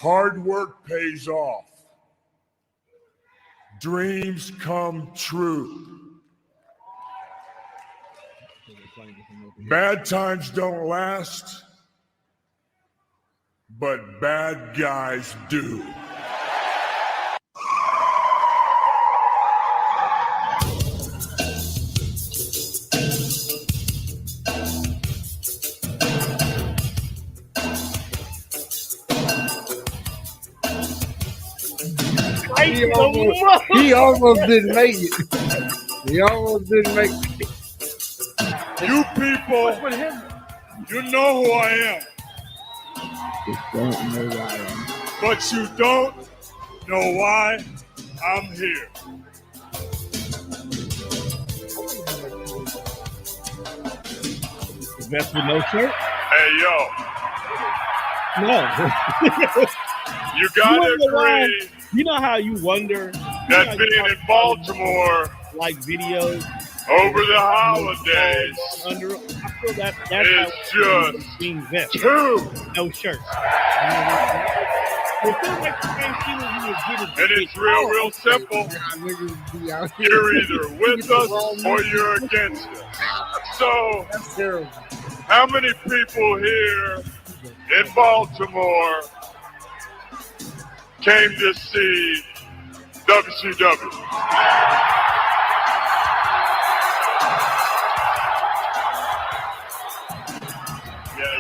Hard work pays off. Dreams come true. Bad times don't last, but bad guys do. He almost didn't make it. You people, you know who I am. Don't know why I am. But you don't know why I'm here. That's with no shirt? Hey, yo. No. You gotta agree. You know how you wonder that being in Baltimore, like videos over the holidays, I feel that's is just being vet. too. No shirt. And it's real simple. You're either with us or you're against us. So, That's terrible. how many people here in Baltimore came to see WCW? Yeah.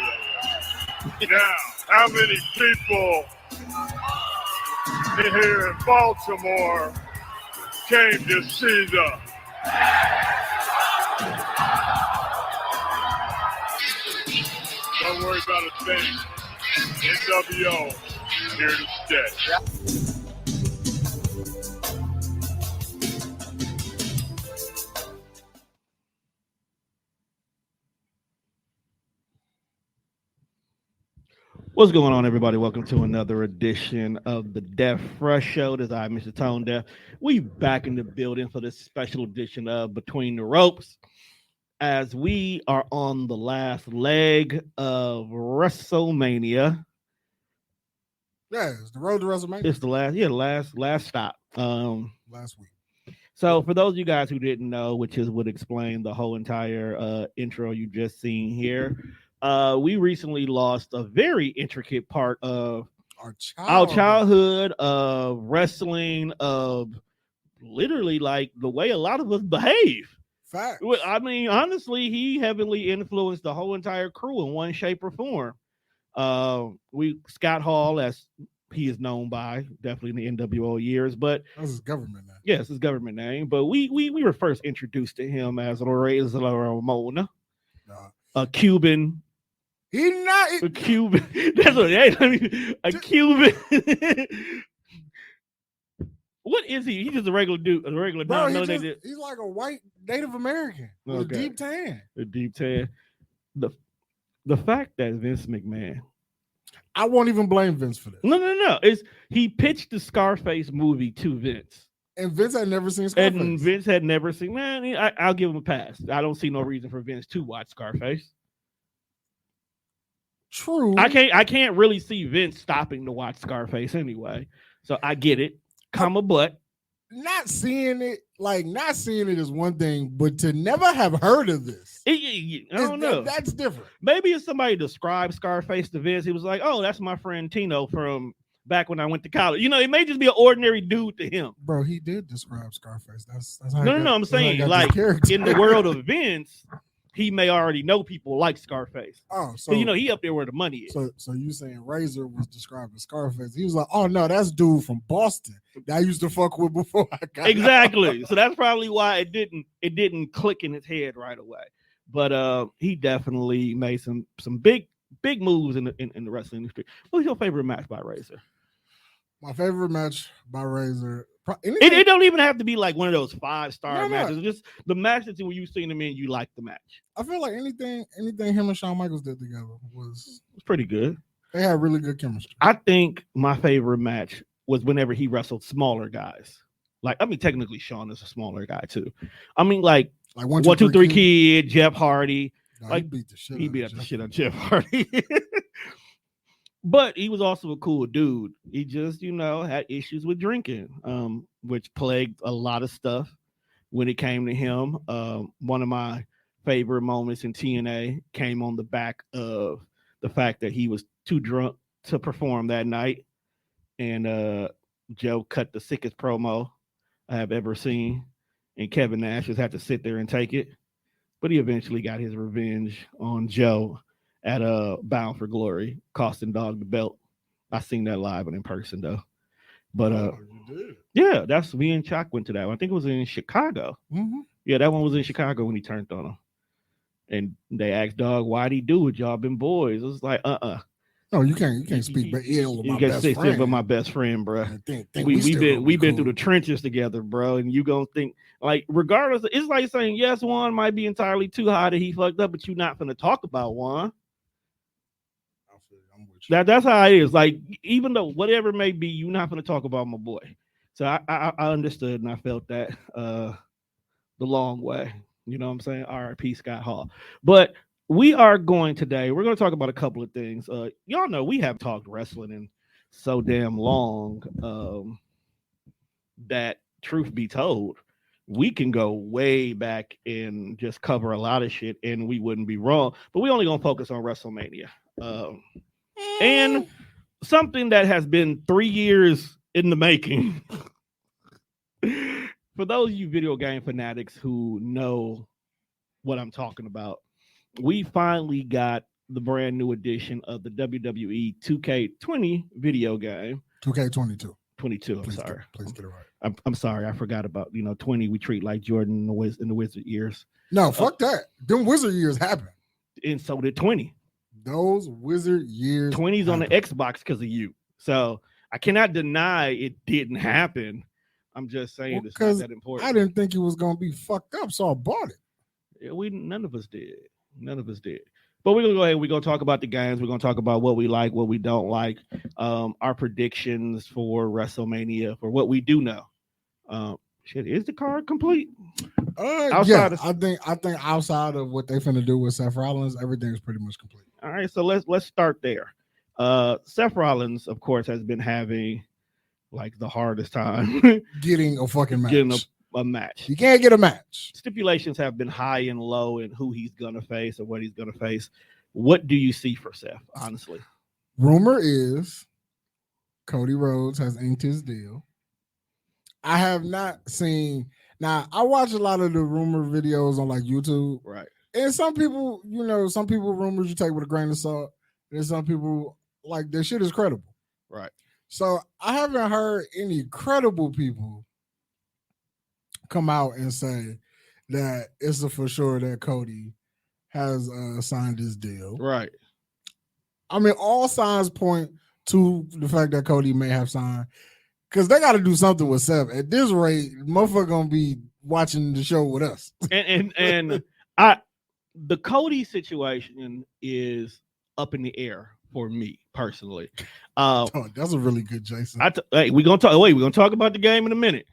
Now, how many people here in Baltimore came to see the Don't worry about a thing. NWO here to stay. What's going on, everybody? Welcome to another edition of the Tonedefradio Show. This is I, Mr. Tonedef. We back in the building for this special edition of Between the Ropes, as we are on the last leg of Wrestlemania. Yeah, it's the road to WrestleMania. It's the last stop. Last week. So for those of you guys who didn't know, which would explain the whole entire intro you just seen here, we recently lost a very intricate part of our childhood of wrestling, of literally like the way a lot of us behave. Fact. I mean, honestly, he heavily influenced the whole entire crew in one shape or form. Scott Hall, as he is known by, definitely in the NWO years, but that's his government name. Yes, his government name. But we were first introduced to him as Razor Ramon, a Cuban. He's not a Cuban. That's what. A Cuban. What is he? He's just a regular dude. A regular. Bro, he's like a white Native American with a deep tan. A deep tan. The fact that Vince McMahon. I won't even blame Vince for this. No. He pitched the Scarface movie to Vince. And Vince had never seen Scarface. And Vince had never seen. Man, I'll give him a pass. I don't see no reason for Vince to watch Scarface. True. I can't really see Vince stopping to watch Scarface anyway. So I get it. But not seeing it is one thing, but to never have heard of this, I don't know. That's different. Maybe if somebody described Scarface to Vince, he was like, "Oh, that's my friend Tino from back when I went to college." You know, it may just be an ordinary dude to him. Bro, he did describe Scarface. That's how no. I'm saying, like, in the world of Vince, he may already know people like Scarface. Oh, so he up there where the money is. So you saying Razor was describing Scarface? He was like, "Oh no, that's dude from Boston that I used to fuck with before I got exactly." So that's probably why it didn't click in his head right away. But he definitely made some big moves in the wrestling industry. What's your favorite match by Razor? My favorite match by Razor. It don't even have to be like one of those 5-star matches. It's just the match that when you seen them in, you like the match. I feel like anything him and Shawn Michaels did together was pretty good. They had really good chemistry. I think my favorite match was whenever he wrestled smaller guys. Like, I mean, technically Shawn is a smaller guy too. I mean, like 1, 2, 3 Kid, Jeff Hardy. No, like he beat the shit out of Jeff Hardy. But he was also a cool dude. He just, had issues with drinking, which plagued a lot of stuff when it came to him. One of my favorite moments in TNA came on the back of the fact that he was too drunk to perform that night. And Joe cut the sickest promo I have ever seen. And Kevin Nash just had to sit there and take it. But he eventually got his revenge on Joe at Bound for Glory, costing Dog the belt. I seen that live and in person though. But you did. Yeah, that's me and Chuck went to that one. I think it was in Chicago. Mm-hmm. Yeah, that one was in Chicago when he turned on him. And they asked Dog, why'd he do it? Y'all been boys. It was like, No, you can't speak but ill of my best friend. But my best friend, bro. We've been through the trenches together, bro. And you gonna think like, regardless, it's like saying yes, Juan might be entirely too high that he fucked up, but you're not gonna talk about Juan. That's how it is. Like, even though whatever it may be, you're not gonna talk about my boy. So I understood and I felt that the long way. You know what I'm saying? R.I.P. Scott Hall. But we're going to talk about a couple of things. Y'all know we have talked wrestling in so damn long that, truth be told, we can go way back and just cover a lot of shit and we wouldn't be wrong. But we only going to focus on WrestleMania. And something that has been 3 years in the making. For those of you video game fanatics who know what I'm talking about, we finally got the brand new edition of the WWE 2K20 video game. 2K22. 22. I'm sorry. Please get it right. I'm sorry. I forgot about 20. We treat like Jordan in the Wizard years. No, fuck that. Them Wizard years happened. And so did 20. Those Wizard years. 20's on the Xbox because of you. So I cannot deny it didn't happen. I'm just saying it's not that important. I didn't think it was gonna be fucked up, so I bought it. Yeah, none of us did. But we're gonna go ahead. We're gonna talk about the games. We're gonna talk about what we like, what we don't like, our predictions for WrestleMania, for what we do know. Is the card complete? I think outside of what they finna do with Seth Rollins, everything's pretty much complete. All right, so let's start there. Seth Rollins, of course, has been having like the hardest time getting a fucking match. Getting a match. You can't get a match. Stipulations have been high and low in who he's gonna face or what he's gonna face. What do you see for Seth, honestly? Rumor is Cody Rhodes has inked his deal. I have not seen. Now, I watch a lot of the rumor videos on like YouTube. Right. And some people, rumors you take with a grain of salt. And some people, like, their shit is credible. Right. So I haven't heard any credible people come out and say that it's a for sure that Cody has signed his deal. Right. I mean, all signs point to the fact that Cody may have signed, because they got to do something with Seth. At this rate, motherfucker gonna be watching the show with us. And the Cody situation is up in the air for me personally. That's a really good Jason. We're gonna talk about the game in a minute.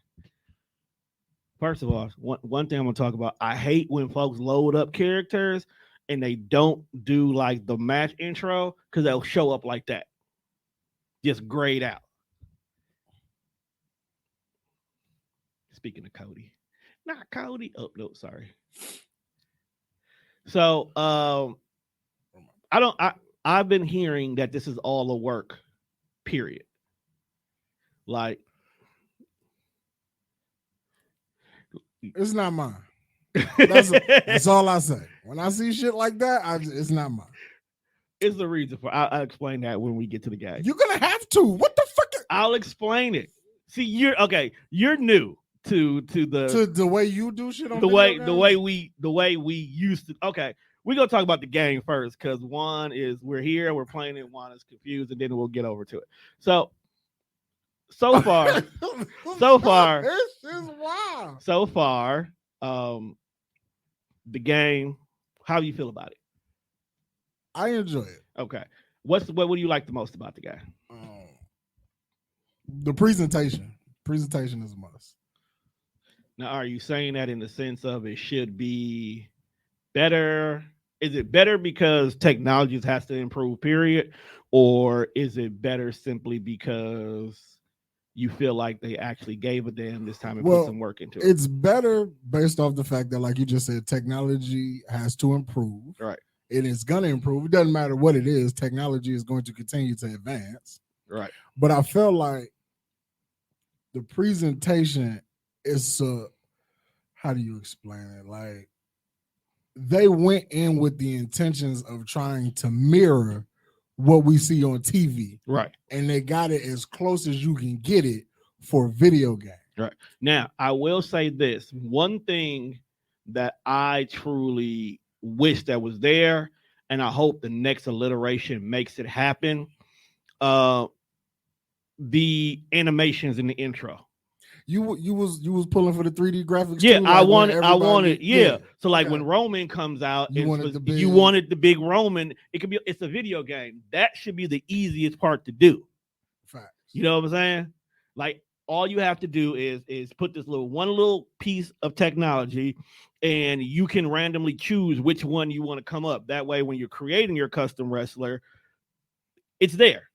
First of all, one thing I'm gonna talk about. I hate when folks load up characters and they don't do like the match intro because they'll show up like that, just grayed out. Speaking of Cody, not Cody. Oh no, sorry. So I've been hearing that this is all a work, period. Like, it's not mine. That's all I say. When I see shit like that, it's not mine. It's the reason for. I'll explain that when we get to the game. You're gonna have to. What the fuck? I'll explain it. See, you're new to the way you do shit on the way we used to. Okay. We're gonna talk about the game first because we're here, we're playing it, Juan is confused, and then we'll get over to it. So far, this is wild. So far, the game, how do you feel about it? I enjoy it. Okay. What do you like the most about the game? The presentation. Presentation is a must. Now, are you saying that in the sense of it should be better, Is it better because technology has to improve, period? Or is it better simply because you feel like they actually gave a damn this time and put some work into it? It's better based off the fact that, like you just said, technology has to improve. Right. And it's going to improve. It doesn't matter what it is. Technology is going to continue to advance. Right. But I feel like the presentation is, how do you explain it? Like, they went in with the intentions of trying to mirror what we see on TV. Right. And they got it as close as you can get it for a video game. Right. Now, I will say this. One thing that I truly wish that was there, and I hope the next alliteration makes it happen, the animations in the intro. You was pulling for the 3D graphics. Yeah, too? I wanted. Yeah. So like when Roman comes out, you wanted the big Roman. It's a video game. That should be the easiest part to do. Facts. You know what I'm saying? Like all you have to do is put this one little piece of technology, and you can randomly choose which one you want to come up. That way, when you're creating your custom wrestler, it's there.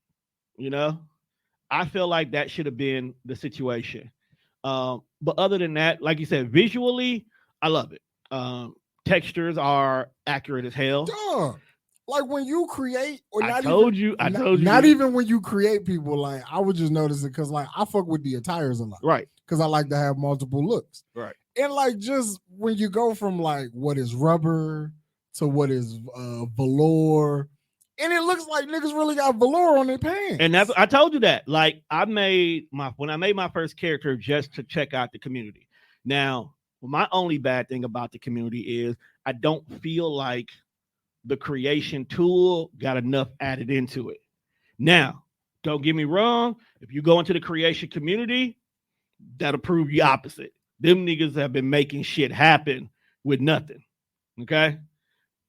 You know, I feel like that should have been the situation. But other than that, like you said, visually, I love it. Textures are accurate as hell. Duh. Like when you create, not even when you create people, like I would just notice it because like I fuck with the attires a lot, right? Because I like to have multiple looks, right? And like just when you go from like what is rubber to what is velour. And it looks like niggas really got velour on their pants. And that's I told you that. Like when I made my first character just to check out the community. Now, my only bad thing about the community is I don't feel like the creation tool got enough added into it. Now, don't get me wrong. If you go into the creation community, that'll prove the opposite. Them niggas have been making shit happen with nothing. Okay.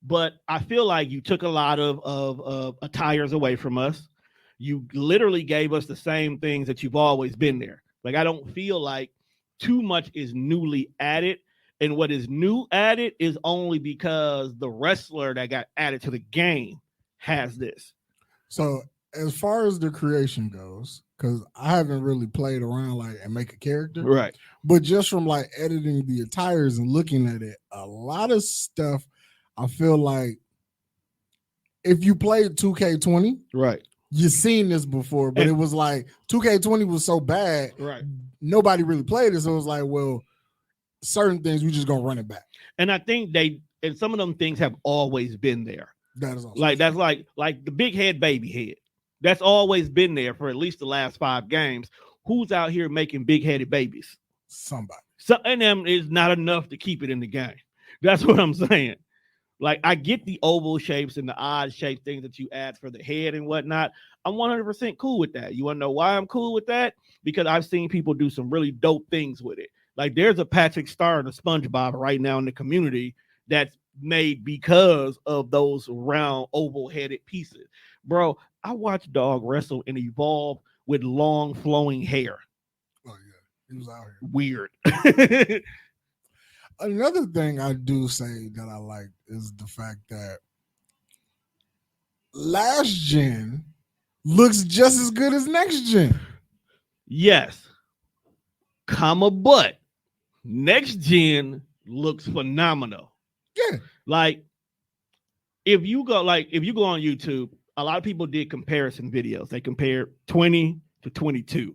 But I feel like you took a lot of attires away from us. You literally gave us the same things that you've always been there. Like, I don't feel like too much is newly added. And what is new added is only because the wrestler that got added to the game has this. So as far as the creation goes, because I haven't really played around like and make a character. Right. But just from like editing the attires and looking at it, a lot of stuff, I feel like if you played 2K20, right, you've seen this before, but it was like 2K20 was so bad, right? Nobody really played it, so it was like, well, certain things we just gonna run it back. And I think and some of them things have always been there. That is awesome. That's like the big head, baby head. That's always been there for at least the last 5 games. Who's out here making big headed babies? Somebody. And them is not enough to keep it in the game. That's what I'm saying. Like, I get the oval shapes and the odd shape things that you add for the head and whatnot. I'm 100% cool with that. You want to know why I'm cool with that? Because I've seen people do some really dope things with it. Like, there's a Patrick Star and a SpongeBob right now in the community that's made because of those round oval-headed pieces. Bro, I watched Dog wrestle and evolve with long flowing hair. Oh, yeah. He was out here. Weird. Another thing I do say that I like is the fact that last gen looks just as good as next gen. Yes. But next gen looks phenomenal. Yeah. Like if you go on YouTube, a lot of people did comparison videos. They compared 20 to 22.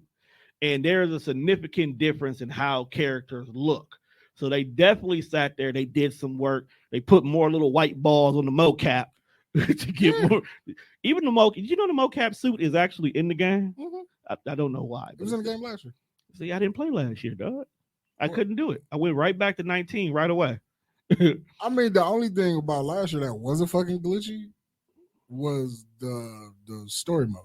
And there's a significant difference in how characters look. So they definitely sat there. They did some work. They put more little white balls on the mocap to get more. Even the mocap. Did you know the mocap suit is actually in the game? Mm-hmm. I don't know why. It was in the game last year. See, I didn't play last year, dog. I couldn't do it. I went right back to 19 right away. I mean, the only thing about last year that wasn't fucking glitchy was the story mode.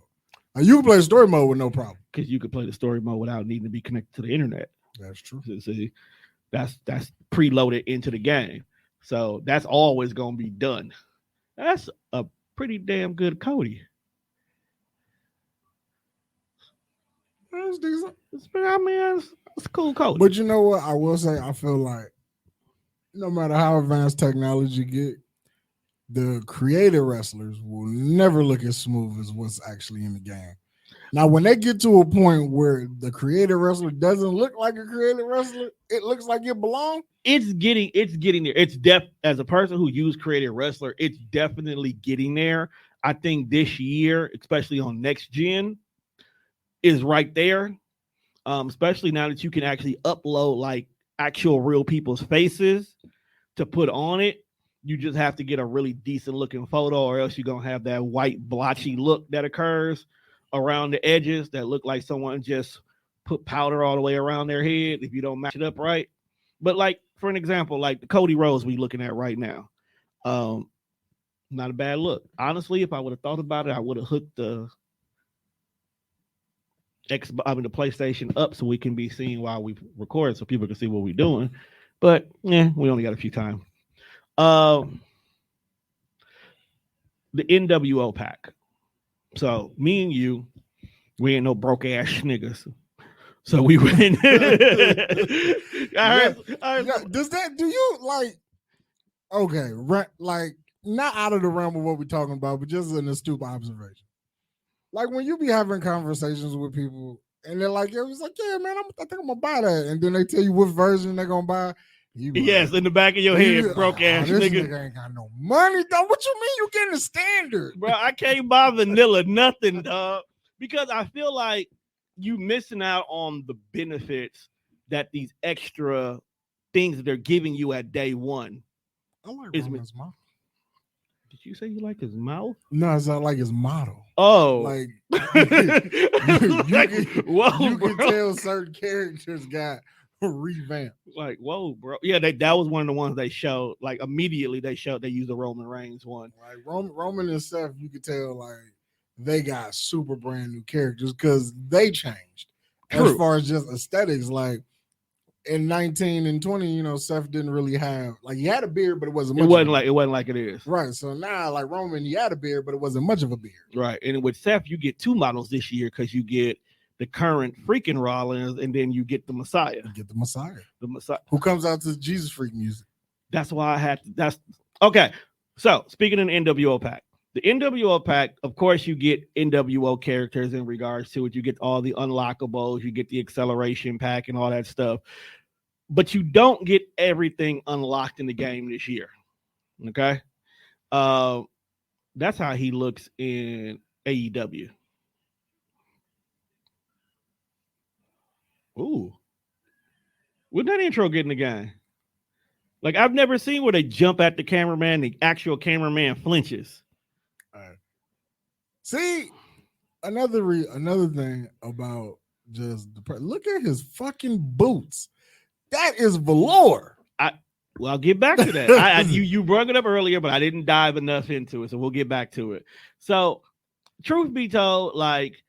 Now, you can play story mode with no problem. Because you could play the story mode without needing to be connected to the internet. That's true. See, that's preloaded into the game. So that's always going to be done. That's a pretty damn good Cody. That's decent. It's cool Cody. But you know what? I will say, I feel like no matter how advanced technology get, the creative wrestlers will never look as smooth as what's actually in the game. Now, when they get to a point where the creative wrestler doesn't look like a creative wrestler, it looks like it belongs. It's getting there. It's as a person who used creative wrestler, it's definitely getting there. I think this year, especially on next gen, is right there. Especially now that you can actually upload like actual real people's faces to put on it. You just have to get a really decent looking photo, or else you're gonna have that white blotchy look that occurs around the edges that look like someone just put powder all the way around their head if you don't match it up right. But like for an example, like the Cody Rhodes we looking at right now, not a bad look. Honestly, if I would have thought about it, I would have hooked the PlayStation up so we can be seen while we record, so people can see what we're doing. But yeah, we only got a few time. The NWO pack. So me and you, we ain't no broke ass niggas. So we went. Does that? Do you like? Okay, right? Like not out of the realm of what we're talking about, but just an astute observation. Like when you be having conversations with people and they're like, "It was like, yeah, man, I think I'm gonna buy that," and then they tell you what version they're gonna buy. Yes, in the back of your head, broke ass this nigga ain't got no money, though. What you mean you getting the standard? Bro, I can't buy vanilla nothing, dog. Because I feel like you missing out on the benefits that these extra things that they're giving you at day one. I like Roman's mouth. Did you say you like his mouth? No, it's not like his model. Oh. Like you can tell certain characters got revamped. Like, whoa, bro. Yeah, that was one of the ones they showed. Like immediately they used the Roman Reigns one. Like Roman and Seth, you could tell like they got super brand new characters because they changed. True. As far as just aesthetics. Like in 19 and 20, you know, Seth didn't really have like he had a beard, but it wasn't like it is. Right. So now like Roman, he had a beard, but it wasn't much of a beard. Right. And with Seth, you get two models this year because you get the current freaking Rollins, and then you get the Messiah. You get the Messiah. The Messiah. Who comes out to Jesus freak music. That's why I had to, that's okay. So speaking of the NWO pack, the NWO pack, of course, you get NWO characters in regards to it. You get all the unlockables, you get the acceleration pack and all that stuff. But you don't get everything unlocked in the game this year. Okay. That's how he looks in AEW. Ooh. Wouldn't that intro get in the game? Like, I've never seen where they jump at the cameraman, the actual cameraman flinches. See, another thing about just look at his fucking boots. That is velour. I'll get back to that. You brought it up earlier, but I didn't dive enough into it, so we'll get back to it. So, truth be told, like,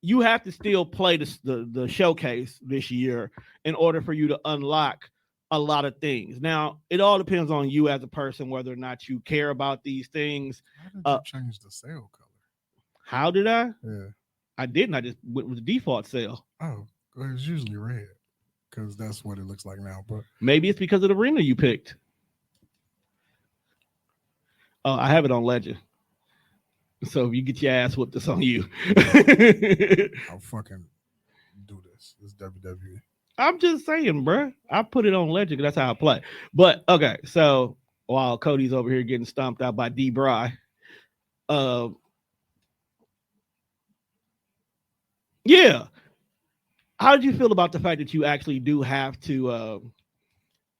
you have to still play the showcase this year in order for you to unlock a lot of things. Now, it all depends on you as a person, whether or not you care about these things. How did you change the sail color? How did I? Yeah. I didn't. I just went with the default sail. Oh, it's usually red because that's what it looks like now. But maybe it's because of the arena you picked. Oh, I have it on Legend. So if you get your ass whooped, it's on you. I'll fucking do this. It's WWE. I'm just saying, bro. I put it on Legend. That's how I play. But okay, so while Cody's over here getting stomped out by D. Bry, yeah. How did you feel about the fact that you actually do have to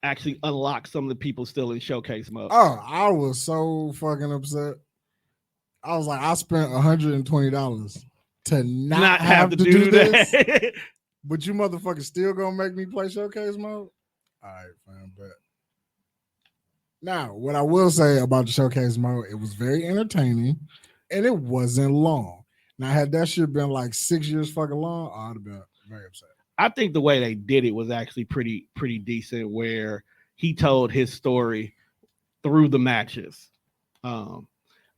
actually unlock some of the people still in showcase mode? Oh, I was so fucking upset. I was like, I spent $120 to not have to do this. But you motherfuckers still gonna make me play showcase mode? All right, fine, bet. Now, what I will say about the showcase mode, it was very entertaining and it wasn't long. Now, had that shit been like 6 years fucking long, I'd have been very upset. I think the way they did it was actually pretty decent, where he told his story through the matches.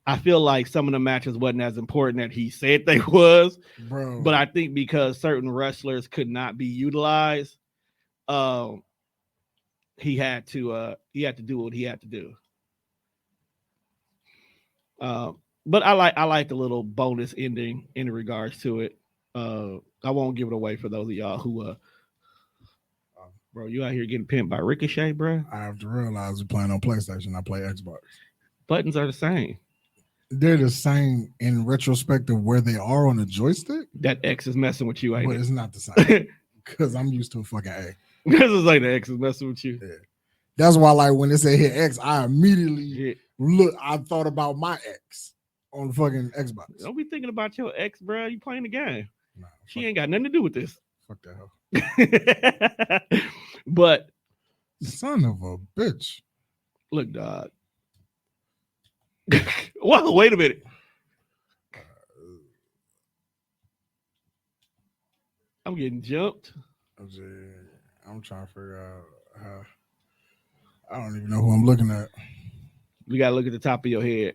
I feel like some of the matches wasn't as important as he said they was, bro. But I think because certain wrestlers could not be utilized, he had to do what he had to do. But I like the little bonus ending in regards to it. I won't give it away for those of y'all who bro, you out here getting pimped by Ricochet, bro. I have to realize we're playing on PlayStation. I play Xbox. Buttons are the same. They're the same in retrospect of where they are on the joystick. That X is messing with you, ain't but it? It's not the same because I'm used to a fucking A. This is like the X is messing with you. Yeah. That's why, like, when they say hit X, I immediately look. I thought about my X on the fucking Xbox. Don't be thinking about your X, bro. You playing the game. Nah, she ain't got nothing to do with this. Fuck that hoe. But son of a bitch. Look, dog. Whoa, wait a minute. I'm getting jumped. I'm trying to figure out how. I don't even know who I'm looking at. You gotta look at the top of your head.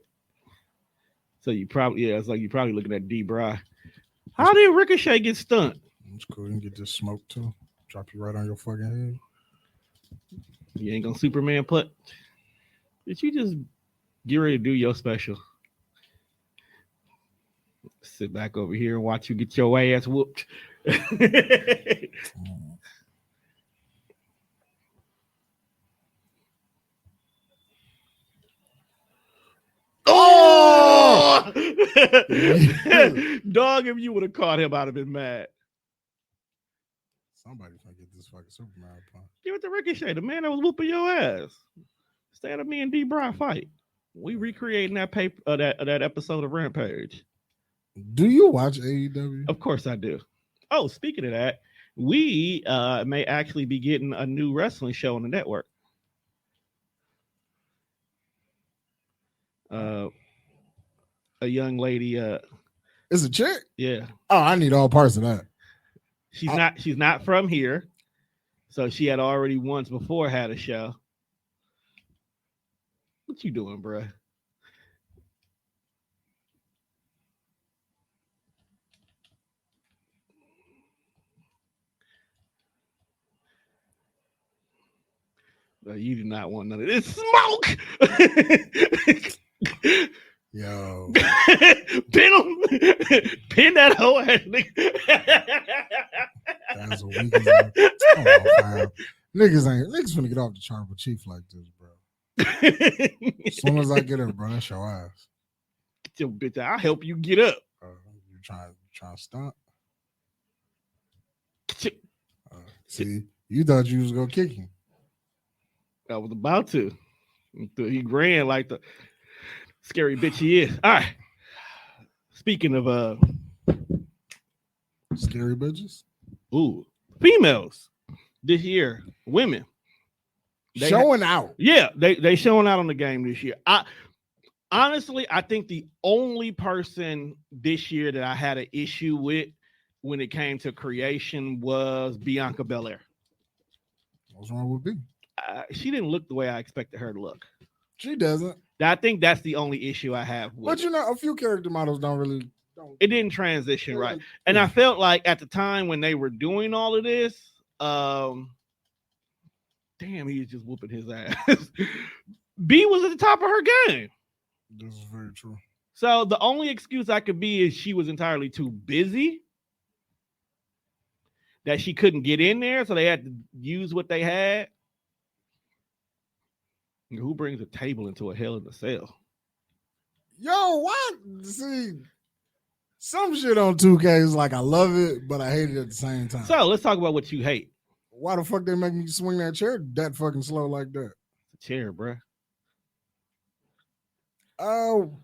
So you probably, it's like you're probably looking at D. Bry. How did Ricochet get stunned? It's cool. You can get this smoke too. Drop you right on your fucking head. You ain't gonna Superman put. Did you just get ready to do your special? Sit back over here and watch you get your ass whooped. Oh! Dog, if you would have caught him, I'd have been mad. Somebody's gonna get this fucking Superman punch. Give it to Ricochet, the man that was whooping your ass. Instead of me and D. Bry fight. We recreating that paper, that episode of Rampage. Do you watch AEW? Of course I do. Oh, speaking of that, we may actually be getting a new wrestling show on the network. A young lady. It's a chick? Yeah. Oh, I need all parts of that. She's not from here. So she had already once before had a show. What you doing, bro? You do not want none of this smoke. Yo. Pin him. Pin that whole ass nigga. That's a weak ass. Niggas finna get off the Tribal Chief like this, bro. As soon as I get up, bro, that's your ass. Get your bitch out. I'll help you get up. You trying to stunt? See, you thought you was gonna kick him. I was about to. He ran like the scary bitch he is. All right. Speaking of scary bitches, females this year, women showing out. Yeah, they showing out on the game this year. Honestly, I think the only person this year that I had an issue with when it came to creation was Bianca Belair. What's wrong with B? She didn't look the way I expected her to look. She doesn't. I think that's the only issue I have with But you know, a few character models don't. It didn't transition right. And I felt like at the time when they were doing all of this, damn, he was just whooping his ass. B was at the top of her game. This is very true. So the only excuse I could be is she was entirely too busy, that she couldn't get in there, so they had to use what they had. Who brings a table into a Hell in a Cell? Yo, what? See, some shit on 2K is like I love it, but I hate it at the same time. So let's talk about what you hate. Why the fuck they make me swing that chair that fucking slow like that? The chair, bro. Honestly,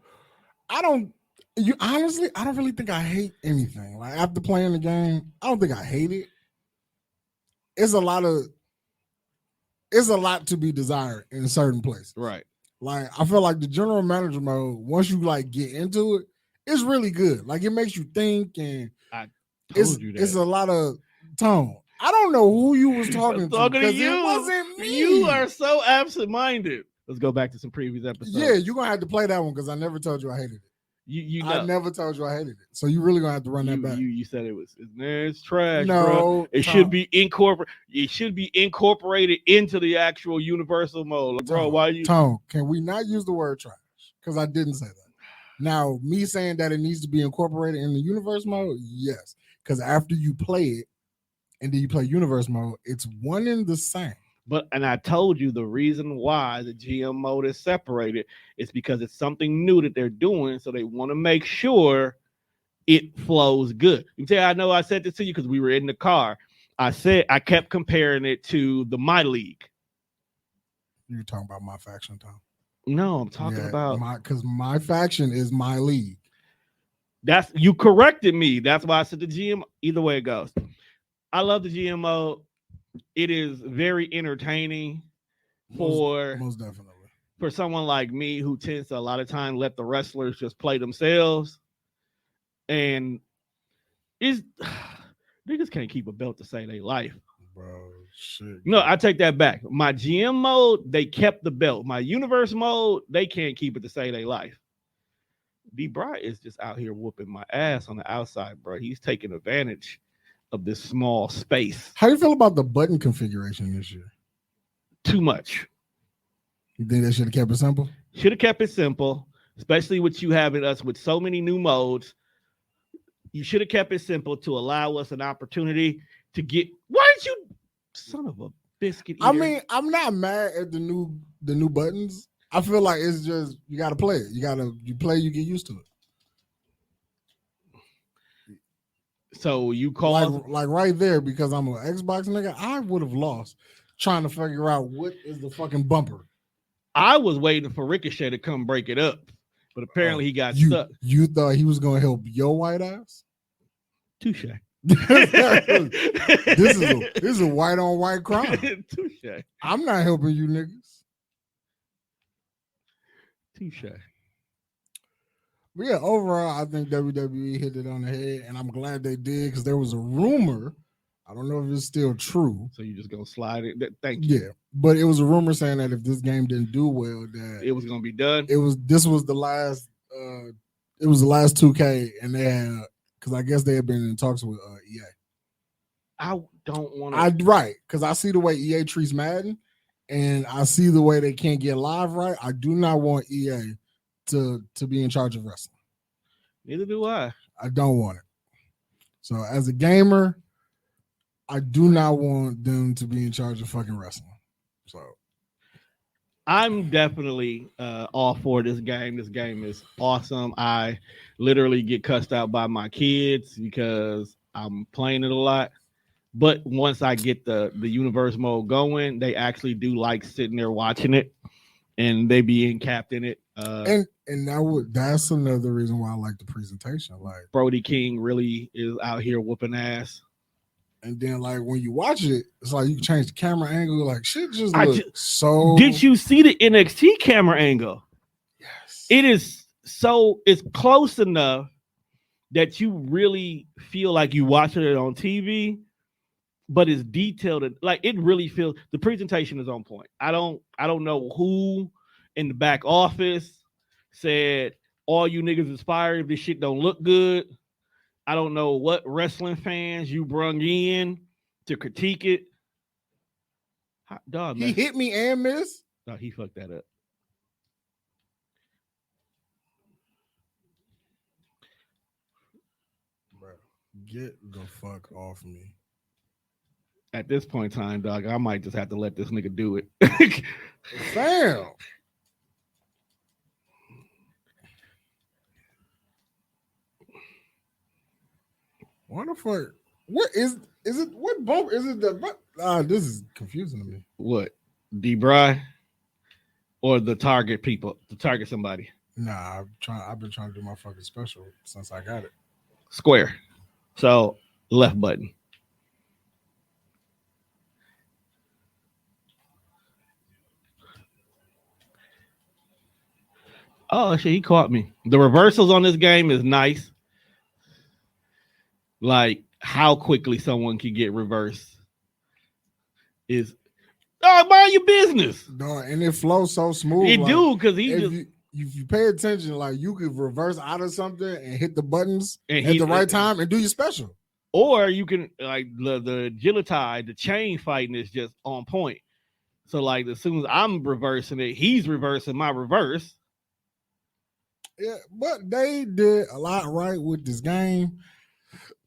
I don't really think I hate anything. Like after playing the game, I don't think I hate it. It's a lot to be desired in certain places. Right. Like I feel like the general manager mode, once you like get into it, it's really good. Like it makes you think, and it's a lot of tone. I don't know who you was talking to because it wasn't me. You are so absent-minded. Let's go back to some previous episodes. Yeah, you're gonna have to play that one because I never told you I hated it. I never told you I hated it. So you really gonna have to run that back. You said it's trash. No, bro. It should be incorporated into the actual universal mode. Like, bro, why you Tone? Can we not use the word trash? Because I didn't say that. Now, me saying that it needs to be incorporated in the universe mode, yes. Because after you play it and then you play universe mode, it's one and the same. And I told you the reason why the GM mode is separated is because it's something new that they're doing. So they want to make sure it flows good. You say, I know I said this to you because we were in the car. I kept comparing it to the My League. You're talking about my faction, Tom? No, I'm talking about because my faction is my league. You corrected me. That's why I said the GM. Either way it goes, I love the GM mode. It is very entertaining most definitely for someone like me who tends to a lot of times let the wrestlers just play themselves. And niggas can't keep a belt to save their life. Bro, shit. No, I take that back. My GM mode, they kept the belt. My universe mode, they can't keep it to save their life. D-Bry is just out here whooping my ass on the outside, bro. He's taking advantage of this small space. How do you feel about the button configuration this year? Too much. You think they should have kept it simple? Should have kept it simple, especially with you having us with so many new modes. You should have kept it simple to allow us an opportunity to get. Why did you, son of a biscuit eater? I mean, I'm not mad at the new buttons. I feel like it's just you got to play it. You play, you get used to it. So you call like right there, because I'm an Xbox nigga, I would have lost trying to figure out what is the fucking bumper. I was waiting for Ricochet to come break it up, but apparently he got stuck. You thought he was gonna help your white ass? Touche. This is a white on white crime. Touche. I'm not helping you niggas. Touche. But yeah, overall, I think WWE hit it on the head, and I'm glad they did, because there was a rumor. I don't know if it's still true. So you just gonna slide it? Thank you. Yeah, but it was a rumor saying that if this game didn't do well, that it was gonna be done. This was the last. It was the last 2K, and they had, because I guess they had been in talks with EA. I don't want to. Right, because I see the way EA treats Madden, and I see the way they can't get live right. I do not want EA to be in charge of wrestling. Neither do I. I don't want it. So as a gamer, I do not want them to be in charge of fucking wrestling. So I'm definitely all for this game. This game is awesome. I literally get cussed out by my kids because I'm playing it a lot. But once I get the universe mode going, they actually do like sitting there watching it, and they be in captain it. And that's another reason why I like the presentation. Like Brody King really is out here whooping ass. And then, like, when you watch it, it's like you can change the camera angle. Like, shit just looks so. Did you see the NXT camera angle? Yes. It's close enough that you really feel like you watching it on TV, but it's detailed. Like, it really feels, the presentation is on point. I don't know who in the back office said all you niggas is fired if this shit don't look good. I don't know what wrestling fans you brung in to critique it. Hot dog, man. He hit me and missed. No, he fucked that up. Bro, get the fuck off me. At this point in time, dog, I might just have to let this nigga do it. Damn. What the fuck? What is it? What bump is it? This is confusing to me. What? D-Bry or the target people? To target somebody? Nah, I've been trying to do my fucking special since I got it. Square. So left button. Oh shit, he caught me. The reversals on this game is nice. Like how quickly someone can get reversed is mind your business. No, and it flows so smooth. It like, do because if you pay attention, like you could reverse out of something and hit the buttons at the right time and do your special. Or you can like the agility, the chain fighting is just on point. So like as soon as I'm reversing it, he's reversing my reverse. Yeah, but they did a lot right with this game.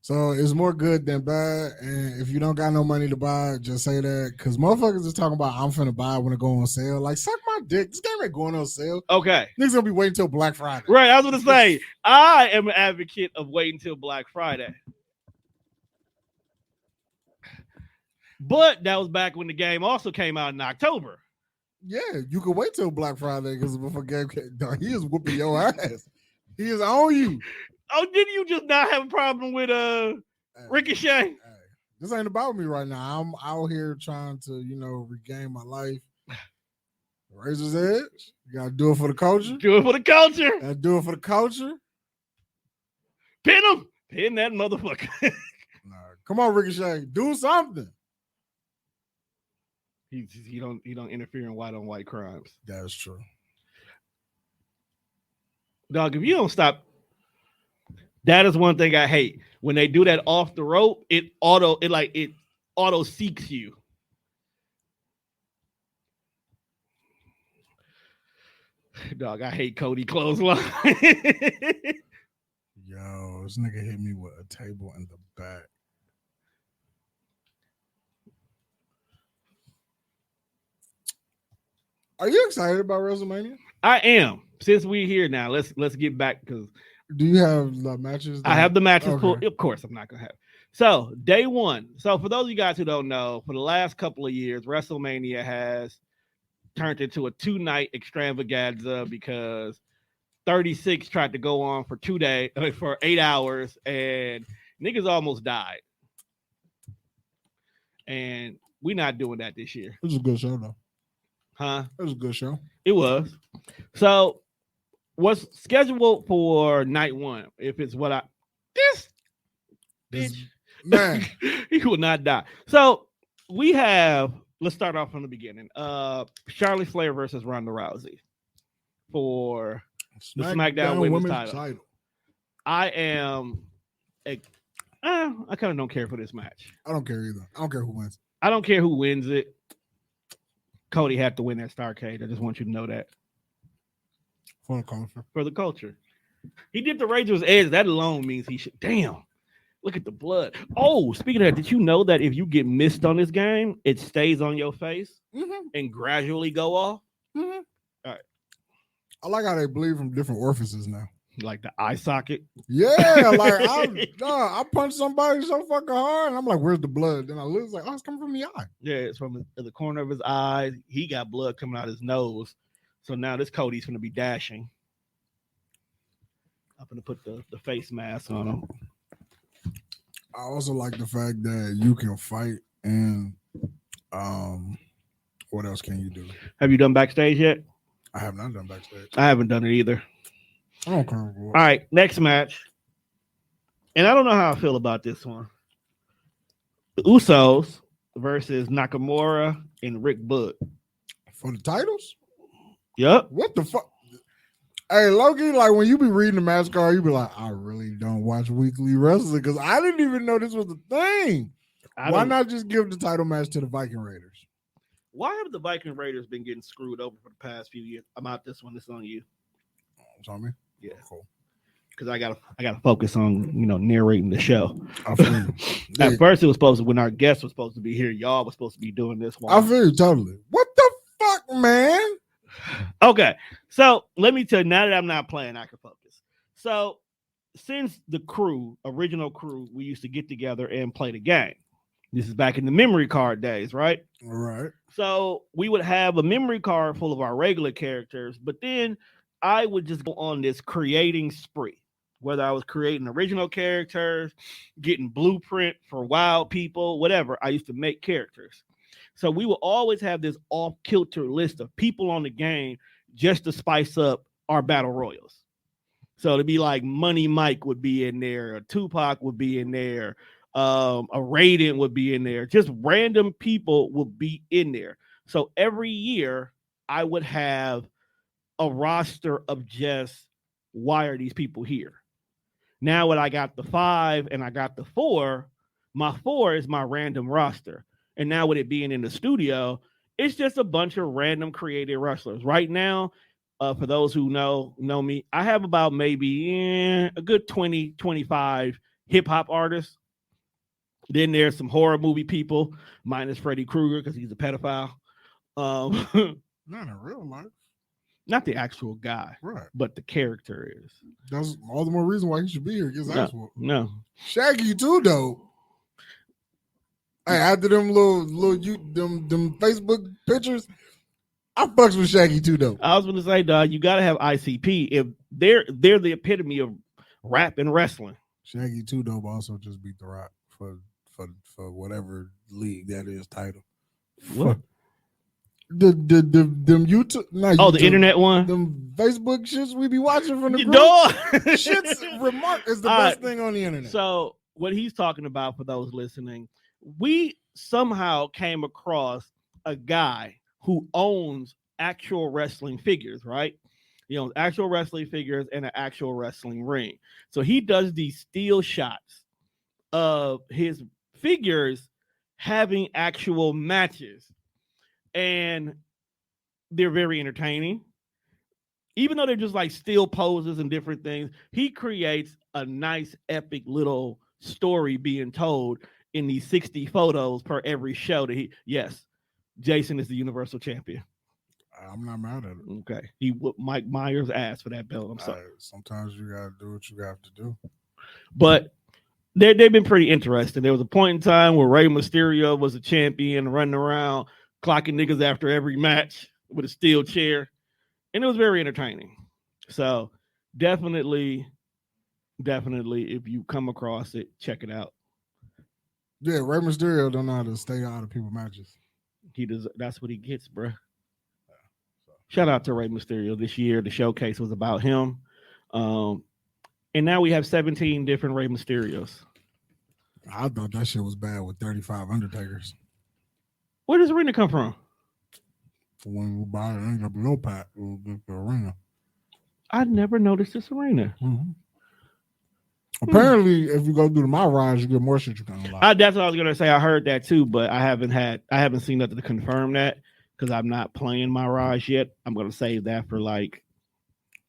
So it's more good than bad. And if you don't got no money to buy, just say that. Because motherfuckers is talking about, I'm finna buy when it go on sale. Like, suck my dick. This game ain't going on sale. Okay. Niggas gonna be waiting till Black Friday. Right. I was going to say, I am an advocate of waiting till Black Friday. But that was back when the game also came out in October. Yeah, you can wait till Black Friday because before game came down, he is whooping your ass. He is on you. Oh, didn't you just not have a problem with Ricochet? Hey, this ain't about me right now. I'm out here trying to, regain my life. Razor's Edge. You gotta do it for the culture. Do it for the culture. Gotta do it for the culture. Pin him. Pin that motherfucker. Nah, come on, Ricochet. Do something. He don't interfere in white on white crimes. That's true. Dog, if you don't stop, that is one thing I hate. When they do that off the rope, it auto seeks you. Dog, I hate Cody clothesline. Yo, this nigga hit me with a table in the back. Are you excited about WrestleMania? I am. Since we're here now, let's get back because. Do you have the matches? I have the matches pulled. Of course, I'm not gonna have. So day one. So for those of you guys who don't know, for the last couple of years, WrestleMania has turned into a 2-night extravaganza because 36 tried to go on for 8 hours, and niggas almost died. And we're not doing that this year. It was a good show though. Huh? It was a good show. It was. So what's scheduled for night one? If it's what this bitch, man, he will not die. So we have. Let's start off from the beginning. Charlotte Flair versus Ronda Rousey for the SmackDown Women's title. I am. I kind of don't care for this match. I don't care either. I don't care who wins. I don't care who wins it. Cody had to win that Starrcade. I just want you to know that. For the culture. For the culture. He did the Razor's Edge. That alone means he should. Damn. Look at the blood. Oh, speaking of that, did you know that if you get missed on this game, it stays on your face and gradually go off? Mm-hmm. All right. I like how they bleed from different orifices now. Like the eye socket? Yeah, like I punched somebody so fucking hard, and I'm like, where's the blood? Then I look like, it's coming from the eye. Yeah, it's from the corner of his eye. He got blood coming out his nose. So now this Cody's going to be dashing. I'm going to put the face mask on him. I also like the fact that you can fight, and what else can you do? Have you done backstage yet? I have not done backstage. I haven't done it either. I don't care. All right, next match. And I don't know how I feel about this one. The Usos versus Nakamura and Rick Book. For the titles? Yep. What the fuck? Hey, Loki, like when you be reading the match card, you be like, I really don't watch weekly wrestling because I didn't even know this was a thing. Why not just give the title match to the Viking Raiders? Why have the Viking Raiders been getting screwed over for the past few years? I'm out this one. This is on you. It's on me? Yeah. Cool. Because I gotta focus on narrating the show. I feel you. At first, it was supposed to when our guest was supposed to be here. Y'all was supposed to be doing this one. I feel you totally. What the fuck, man? Okay, so let me tell you. Now that I'm not playing, I can focus. So since the original crew, we used to get together and play the game. This is back in the memory card days, right? All right. So we would have a memory card full of our regular characters, but then I would just go on this creating spree. Whether I was creating original characters, getting blueprint for wild people, whatever, I used to make characters. So we will always have this off-kilter list of people on the game just to spice up our battle royals. So to be like Money Mike would be in there, a Tupac would be in there, a Raiden would be in there. Just random people would be in there. So every year I would have a roster of just, why are these people here? Now when I got the 5 and I got the 4, my 4 is my random roster. And now with it being in the studio, it's just a bunch of random creative wrestlers. Right now, For those who know me, I have about maybe a good 20, 25 hip hop artists. Then there's some horror movie people, minus Freddy Krueger because he's a pedophile. Not in real life. Not the actual guy, right? But the character is. That's all the more reason why he should be here. No, Shaggy too, though. Hey, after them them Facebook pictures, I fucks with Shaggy too, though. I was going to say, dog, you got to have ICP if they're the epitome of rap and wrestling. Shaggy too, though, but also just beat The Rock for whatever league that is title. What? Them YouTube, the internet one, them Facebook shits we be watching from the group. Shits remark is the best thing on the internet. So what he's talking about, for those listening, we somehow came across a guy who owns actual wrestling figures, right? He owns actual wrestling figures and an actual wrestling ring. So he does these still shots of his figures having actual matches. And they're very entertaining. Even though they're just like still poses and different things, he creates a nice, epic little story being told in these 60 photos per every show that Jason is the Universal Champion. I'm not mad at it. Okay. He whooped Mike Myers' ass for that belt. I'm sorry. Sometimes you got to do what you have to do. But they've been pretty interesting. There was a point in time where Rey Mysterio was a champion running around clocking niggas after every match with a steel chair, and it was very entertaining. So definitely if you come across it, check it out. Yeah, Rey Mysterio don't know how to stay out of people's matches. That's what he gets, bro. Shout out to Rey Mysterio. This year the showcase was about him, and now we have 17 different Rey Mysterios. I thought that shit was bad with 35 Undertakers. Where does arena come from? When we buy an NWO pack, we'll get the arena. I never noticed this arena. Mm-hmm. Apparently, if you go through the My Rise, you get more shit you can unlock. That's what I was gonna say. I heard that too, but I haven't seen nothing to confirm that because I'm not playing My Rise yet. I'm gonna save that for like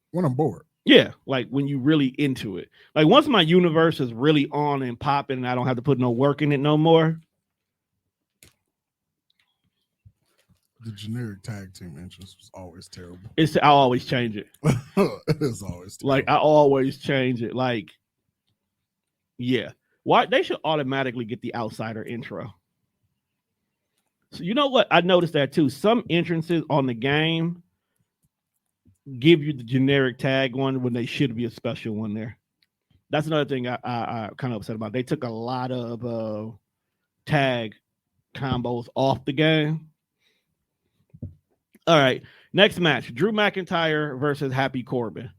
when I'm bored. Yeah, like when you really into it. Like once my universe is really on and popping, and I don't have to put no work in it no more. The generic tag team entrance was always terrible. I'll always change it. It's always terrible. Like I always change it. Like, yeah. Why they should automatically get the outsider intro. So you know what? I noticed that too. Some entrances on the game give you the generic tag one when they should be a special one there. That's another thing I kind of upset about. They took a lot of tag combos off the game. All right, next match: Drew McIntyre versus Happy Corbin.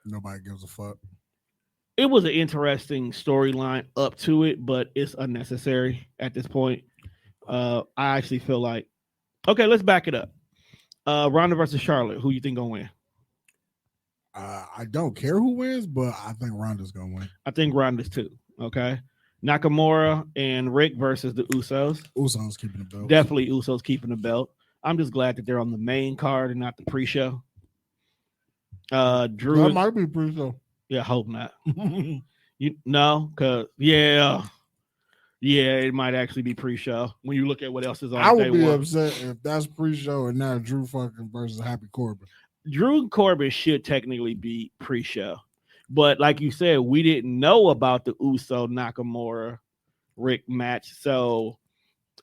Nobody gives a fuck. It was an interesting storyline up to it, but it's unnecessary at this point. I actually feel like, okay, let's back it up. Ronda versus Charlotte. Who you think gonna win? I don't care who wins, but I think Ronda's gonna win. I think Ronda's too. Okay. Nakamura and Rick versus the Usos. Usos keeping the belt. Definitely Usos keeping the belt. I'm just glad that they're on the main card and not the pre-show. Drew. That might be pre-show. Yeah, hope not. Because it might actually be pre-show when you look at what else is on. I would be upset if that's pre-show and now Drew fucking versus Happy Corbin. Drew and Corbin should technically be pre-show, but like you said, we didn't know about the Uso Nakamura Rick match, so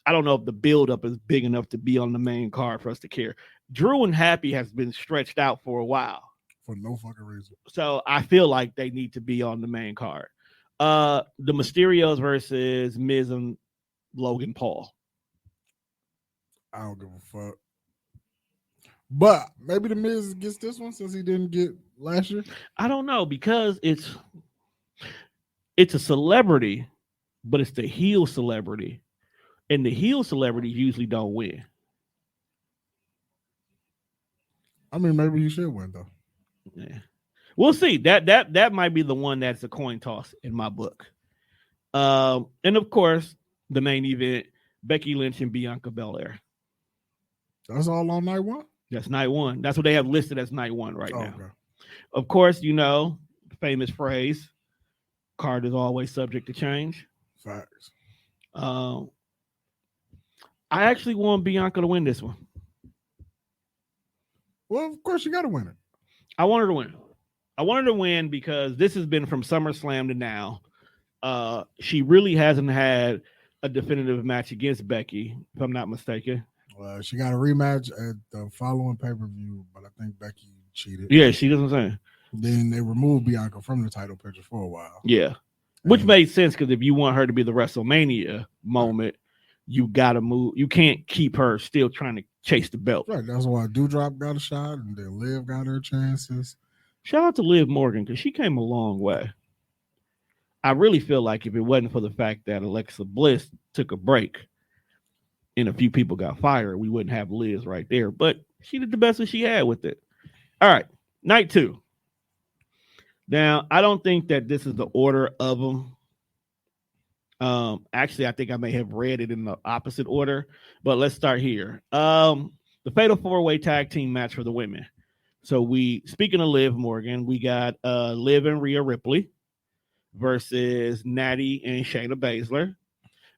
I don't know if the build-up is big enough to be on the main card for us to care. Drew and Happy has been stretched out for a while. For no fucking reason. So I feel like they need to be on the main card. The Mysterios versus Miz and Logan Paul. I don't give a fuck. But maybe the Miz gets this one since he didn't get last year. I don't know because it's a celebrity, but it's the heel celebrity. And the heel celebrities usually don't win. I mean, maybe he should win though. Yeah, we'll see. That might be the one that's a coin toss in my book. And of course, the main event: Becky Lynch and Bianca Belair. That's all on night one. That's night one. That's what they have listed as night one right now. Okay. Of course, the famous phrase, card is always subject to change. Facts. I actually want Bianca to win this one. Well, of course you got to win it. I want her to win. I want her to win because this has been from SummerSlam to now. She really hasn't had a definitive match against Becky, if I'm not mistaken. She got a rematch at the following pay-per-view, but I think Becky cheated. Yeah, she doesn't say. Then they removed Bianca from the title picture for a while. Yeah, which made sense because if you want her to be the WrestleMania moment, you got to move. You can't keep her still trying to chase the belt. Right. That's why Doudrop got a shot and then Liv got her chances. Shout out to Liv Morgan because she came a long way. I really feel like if it wasn't for the fact that Alexa Bliss took a break and a few people got fired, we wouldn't have Liz right there. But she did the best that she had with it. All right, night two. Now, I don't think that this is the order of them. Actually, I think I may have read it in the opposite order, but let's start here. The Fatal 4-Way Tag Team match for the women. So speaking of Liv Morgan, we got Liv and Rhea Ripley versus Natty and Shayna Baszler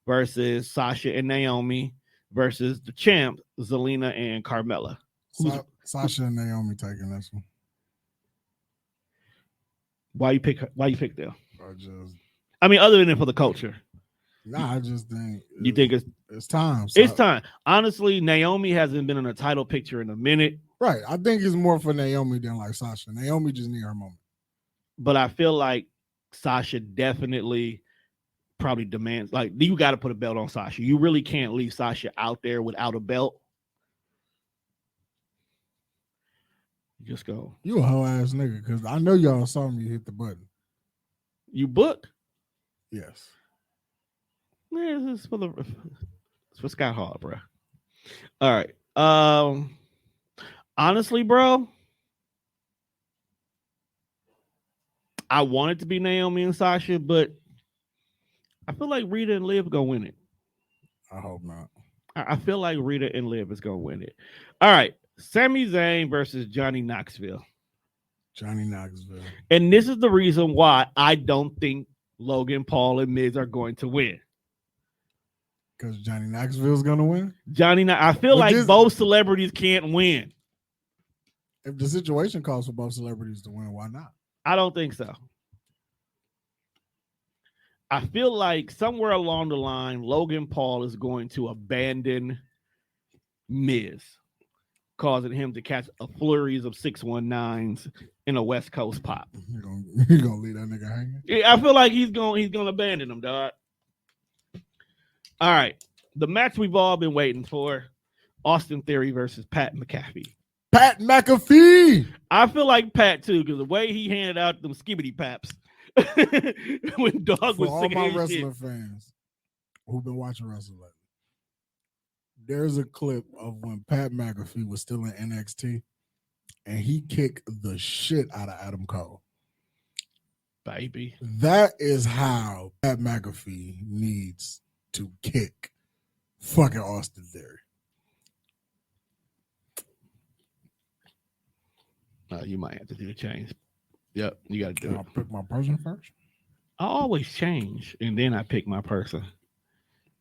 versus Sasha and Naomi versus the champ Zelina and Carmella. Sasha and Naomi taking this one. Why you pick them? I mean, other than for the culture. Nah, I just think you think it's time. It's time. Honestly, Naomi hasn't been in a title picture in a minute. Right. I think it's more for Naomi than like Sasha. Naomi just need her moment. But I feel like Sasha definitely probably demands, like, you got to put a belt on Sasha. You really can't leave Sasha out there without a belt. Just go. You a hoe ass nigga because I know y'all saw me hit the button. You booked? Yes. Yeah, this is for Scott Hall, bro. All right. Honestly, bro, I want it to be Naomi and Sasha, but I feel like Rita and Liv gonna win it. I hope not. I feel like Rita and Liv is gonna win it. All right. Sami Zayn versus Johnny Knoxville. Johnny Knoxville. And this is the reason why I don't think Logan Paul and Miz are going to win. Because Johnny Knoxville's going to win? I feel like both celebrities can't win. If the situation calls for both celebrities to win, why not? I don't think so. I feel like somewhere along the line, Logan Paul is going to abandon Miz, causing him to catch a flurries of 619s in a West Coast pop. You gonna leave that nigga hanging? Yeah, I feel like he's gonna abandon him, dog. All right, the match we've all been waiting for: Austin Theory versus Pat McAfee. Pat McAfee. I feel like Pat too, because the way he handed out them skibbity paps when Dog was all my shit. wrestling fans who've been watching wrestling lately. There's a clip of when Pat McAfee was still in NXT and he kicked the shit out of Adam Cole. Baby. That is how Pat McAfee needs to kick fucking Austin Theory. You might have to do the change. Yep, you got to do it. I'll pick my person first. I always change and then I pick my person.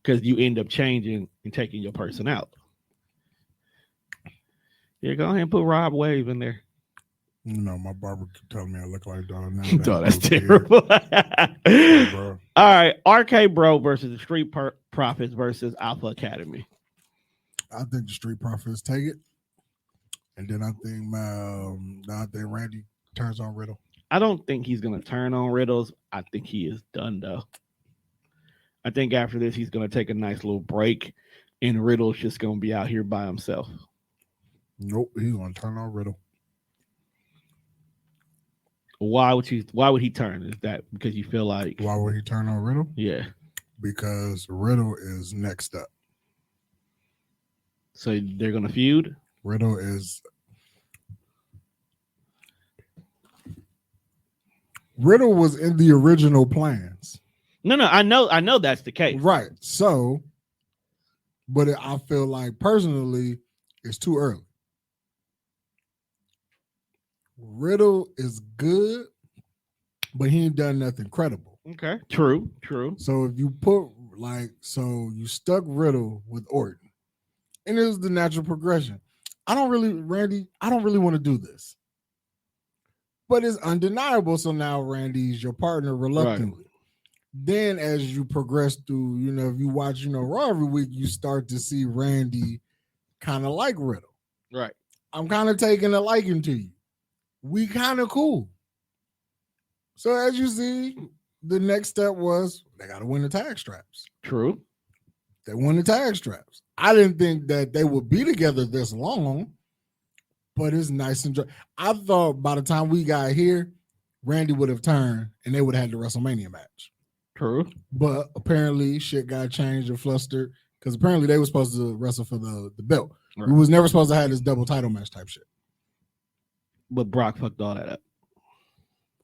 Because you end up changing and taking your person out. Yeah, go ahead and put Rob Wave in there. You know, my barber telling me I look like Don. Now that's terrible. Bro. All right, RK Bro versus the Street Profits versus Alpha Academy. I think the Street Profits take it. And then I think Randy turns on Riddle. I don't think he's going to turn on Riddles. I think he is done, though. I think after this, he's going to take a nice little break, and Riddle's just going to be out here by himself. Nope, he's going to turn on Riddle. Why would he turn? Is that because you feel like... Why would he turn on Riddle? Yeah. Because Riddle is next up. So they're going to feud? Riddle is... Riddle was in the original plans. No, I know that's the case. Right. So, but I feel like personally, it's too early. Riddle is good, but he ain't done nothing credible. Okay, true. So if you put you stuck Riddle with Orton, and it was the natural progression. I don't really want to do this, but it's undeniable. So now Randy's your partner reluctantly. Right. Then as you progress through, if you watch, Raw every week, you start to see Randy kind of like Riddle. Right. I'm kind of taking a liking to you. We kind of cool. So as you see, the next step was they got to win the tag straps. True. They won the tag straps. I didn't think that they would be together this long, but it's nice and dry. I thought by the time we got here, Randy would have turned and they would have had the WrestleMania match. True. But apparently shit got changed and flustered because apparently they were supposed to wrestle for the belt. Right. We was never supposed to have this double title match type shit. But Brock fucked all that up.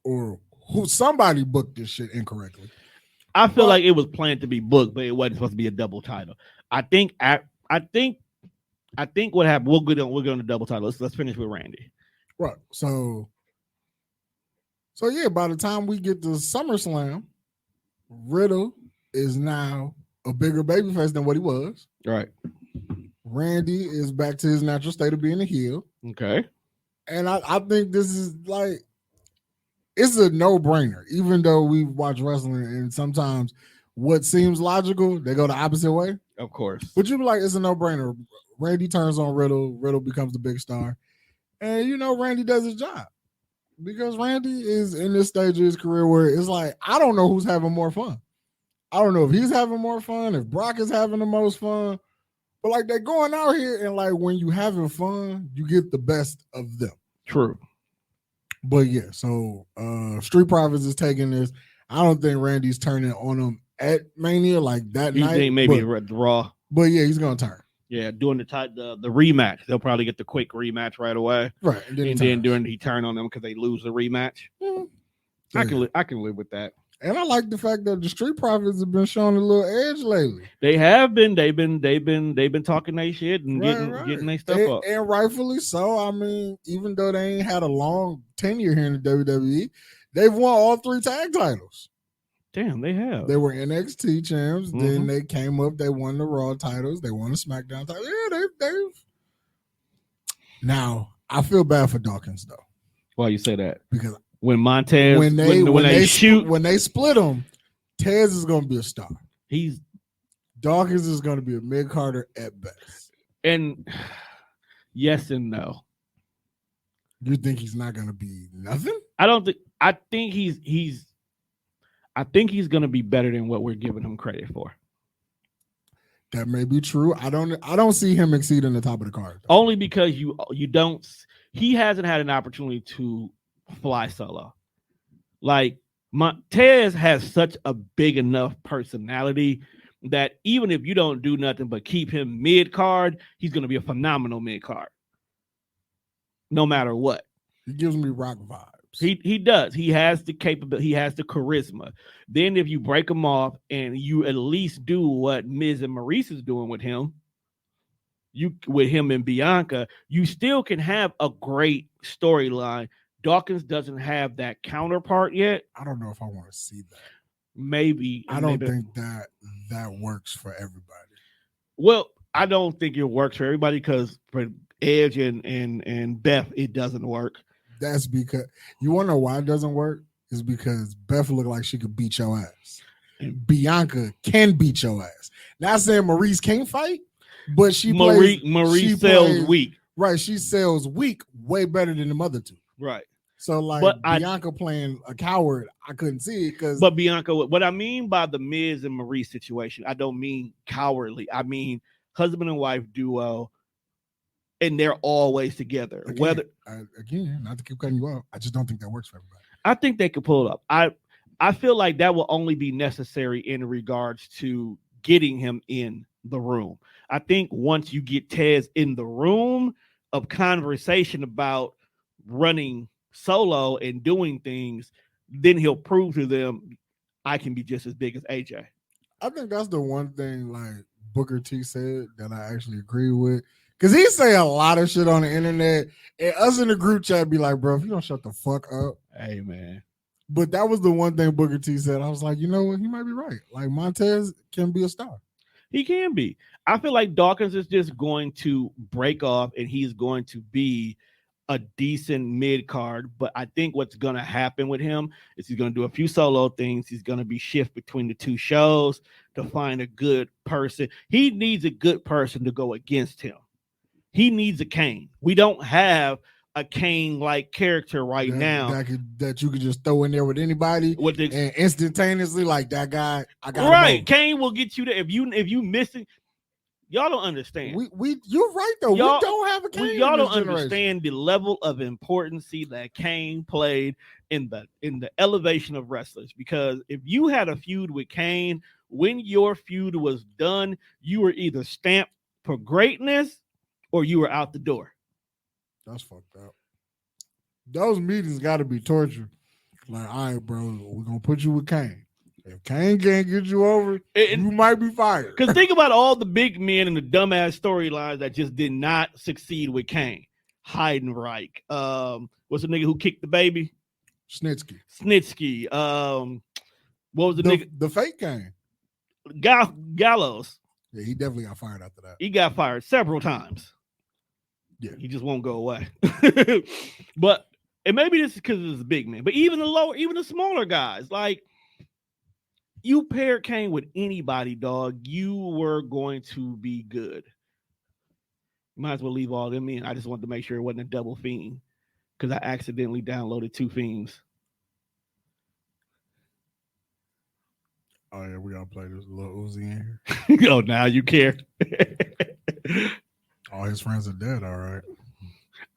Or somebody booked this shit incorrectly. I feel like it was planned to be booked, but it wasn't supposed to be a double title. I think what happened. We'll get on the double title. Let's finish with Randy. Right. So yeah, by the time we get to SummerSlam, Riddle is now a bigger babyface than what he was. Right. Randy is back to his natural state of being a heel. Okay. And I think this is it's a no-brainer, even though we watch wrestling and sometimes what seems logical, they go the opposite way. Of course. But you be like, it's a no-brainer. Randy turns on Riddle. Riddle becomes the big star. And Randy does his job. Because Randy is in this stage of his career where it's like, I don't know who's having more fun. I don't know if he's having more fun, if Brock is having the most fun. But they're going out here and when you having fun, you get the best of them. True. But yeah, so Street Profits is taking this. I don't think Randy's turning on him at Mania that night. You think maybe Raw? But yeah, he's gonna turn. Yeah, doing the rematch. They'll probably get the quick rematch right away. Right. And then he turn on them because they lose the rematch. Mm-hmm. I can live with that. And I like the fact that the Street Profits have been showing a little edge lately. They have been. They've been talking their shit and getting their stuff up. And rightfully so. I mean, even though they ain't had a long tenure here in the WWE, they've won all 3 tag titles. Damn, they have. They were NXT champs. Mm-hmm. Then they came up. They won the Raw titles. They won the SmackDown titles. Yeah, they've. Now I feel bad for Dawkins though. Why you say that? Because when Montez when they split them, Tez is going to be a star. Dawkins is going to be a mid-carder at best. And yes and no. You think he's not going to be nothing? I think he's going to be better than what we're giving him credit for. That may be true. I don't see him exceeding the top of the card. Though. Only because you don't. He hasn't had an opportunity to fly solo. Montez has such a big enough personality that even if you don't do nothing but keep him mid-card, he's going to be a phenomenal mid-card. No matter what. He gives me Rock vibes. He does. He has the capability. He has the charisma. Then if you break him off and you at least do what Miz and Maurice is doing with him, with him and Bianca, you still can have a great storyline. Dawkins doesn't have that counterpart yet. I don't know if I want to see that. Maybe. I don't think that works for everybody. Well, I don't think it works for everybody because for Edge and Beth, it doesn't work. That's because you want to know why it doesn't work? It's because Beth looked like she could beat your ass. And Bianca can beat your ass. Not saying Maurice can't fight, but Maurice sells weak. Right. She sells weak way better than the other two. Right. So Bianca playing a coward, I couldn't see it But Bianca, what I mean by the Miz and Maurice situation, I don't mean cowardly. I mean husband and wife duo, and they're always together. Again, not to keep cutting you off, I just don't think that works for everybody. I think they could pull it up. I feel like that will only be necessary in regards to getting him in the room. I think once you get Tez in the room of conversation about running solo and doing things, then he'll prove to them I can be just as big as AJ. I think that's the one thing Booker T said that I actually agree with. Because he say a lot of shit on the internet, and us in the group chat be like, bro, if you don't shut the fuck up. Hey, man. But that was the one thing Booker T said. I was like, you know what? He might be right. Like, Montez can be a star. He can be. I feel like Dawkins is just going to break off, and he's going to be a decent mid card. But I think what's going to happen with him is he's going to do a few solo things. He's going to be shift between the two shows to find a good person. He needs a good person to go against him. He needs a Kane. We don't have a Kane-like character now that you could just throw in there with anybody and instantaneously, like, that guy. I got right. Kane will get you there. If you missing, y'all don't understand. You're right though. Y'all, we don't have a Kane. Y'all don't understand the level of importance that Kane played in the elevation of wrestlers. Because if you had a feud with Kane, when your feud was done, you were either stamped for greatness or you were out the door. That's fucked up. Those meetings got to be torture. Like, all right, bro, we're going to put you with Kane. If Kane can't get you over, you might be fired. Because think about all the big men and the dumbass storylines that just did not succeed with Kane. Heidenreich. What's the nigga who kicked the baby? Snitsky. What was the nigga? The fake Kane. Gallows. Yeah, he definitely got fired after that. He got fired several times. Yeah, he just won't go away. But and maybe this is because it's a big man. But even the smaller guys, like you paired Kane with anybody, dog, you were going to be good. Might as well leave all them in. I just wanted to make sure it wasn't a double fiend because I accidentally downloaded 2 fiends. Oh yeah, we gotta play this little Uzi in here. Oh, now you care. All his friends are dead. All right.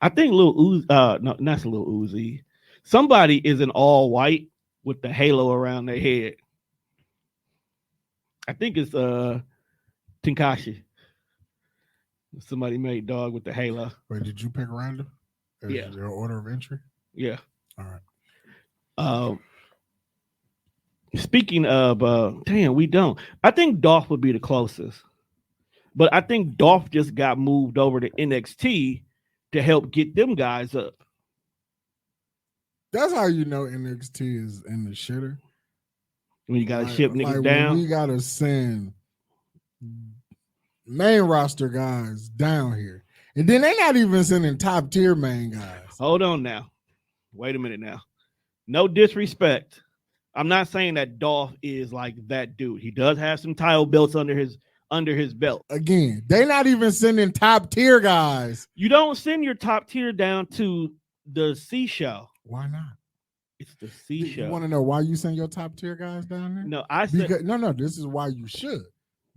I think Lil Uzi. No, not Lil Uzi. Somebody is in all white with the halo around their head. I think it's Tekashi. Somebody made dog with the halo. Wait, did you pick random? Yeah. Your order of entry? Yeah. All right. Speaking of, we don't. I think Dolph would be the closest. But I think Dolph just got moved over to NXT to help get them guys up. That's how you know NXT is in the shitter. When you got to ship niggas down. We got to send main roster guys down here. And then they're not even sending top tier main guys. Hold on now. Wait a minute now. No disrespect. I'm not saying that Dolph is like that dude. He does have some title belts under his belt. Again, they're not even sending top tier guys. You don't send your top tier down to the C show. Why not? It's the C show. You want to know why you send your top tier guys down there? No, I said no. This is why you should,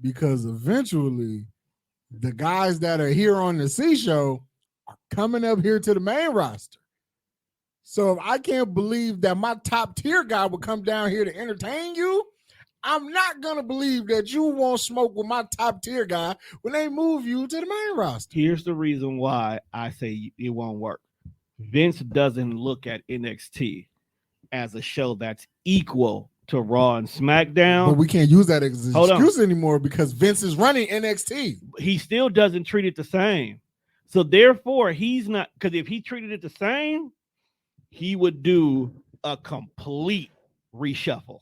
because eventually the guys that are here on the C show are coming up here to the main roster. So if I can't believe that my top tier guy would come down here to entertain you, I'm not going to believe that you won't smoke with my top tier guy when they move you to the main roster. Here's the reason why I say it won't work. Vince doesn't look at NXT as a show that's equal to Raw and SmackDown. But we can't use that as an excuse anymore because Vince is running NXT. He still doesn't treat it the same. So therefore, he's not, because if he treated it the same, he would do a complete reshuffle.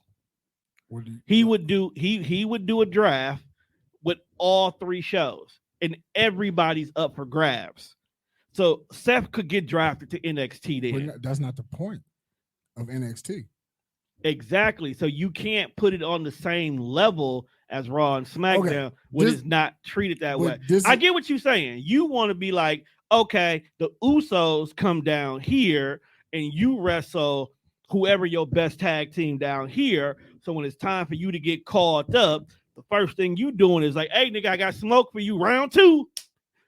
He would do a draft with all 3 shows, and everybody's up for grabs. So Seth could get drafted to NXT then. But that's not the point of NXT. Exactly. So you can't put it on the same level as Raw and SmackDown when it's not treated that way. I get what you're saying. You want to be like, okay, the Usos come down here and you wrestle whoever your best tag team down here. So when it's time for you to get called up, the first thing you doing is like, hey, nigga, I got smoke for you, round 2.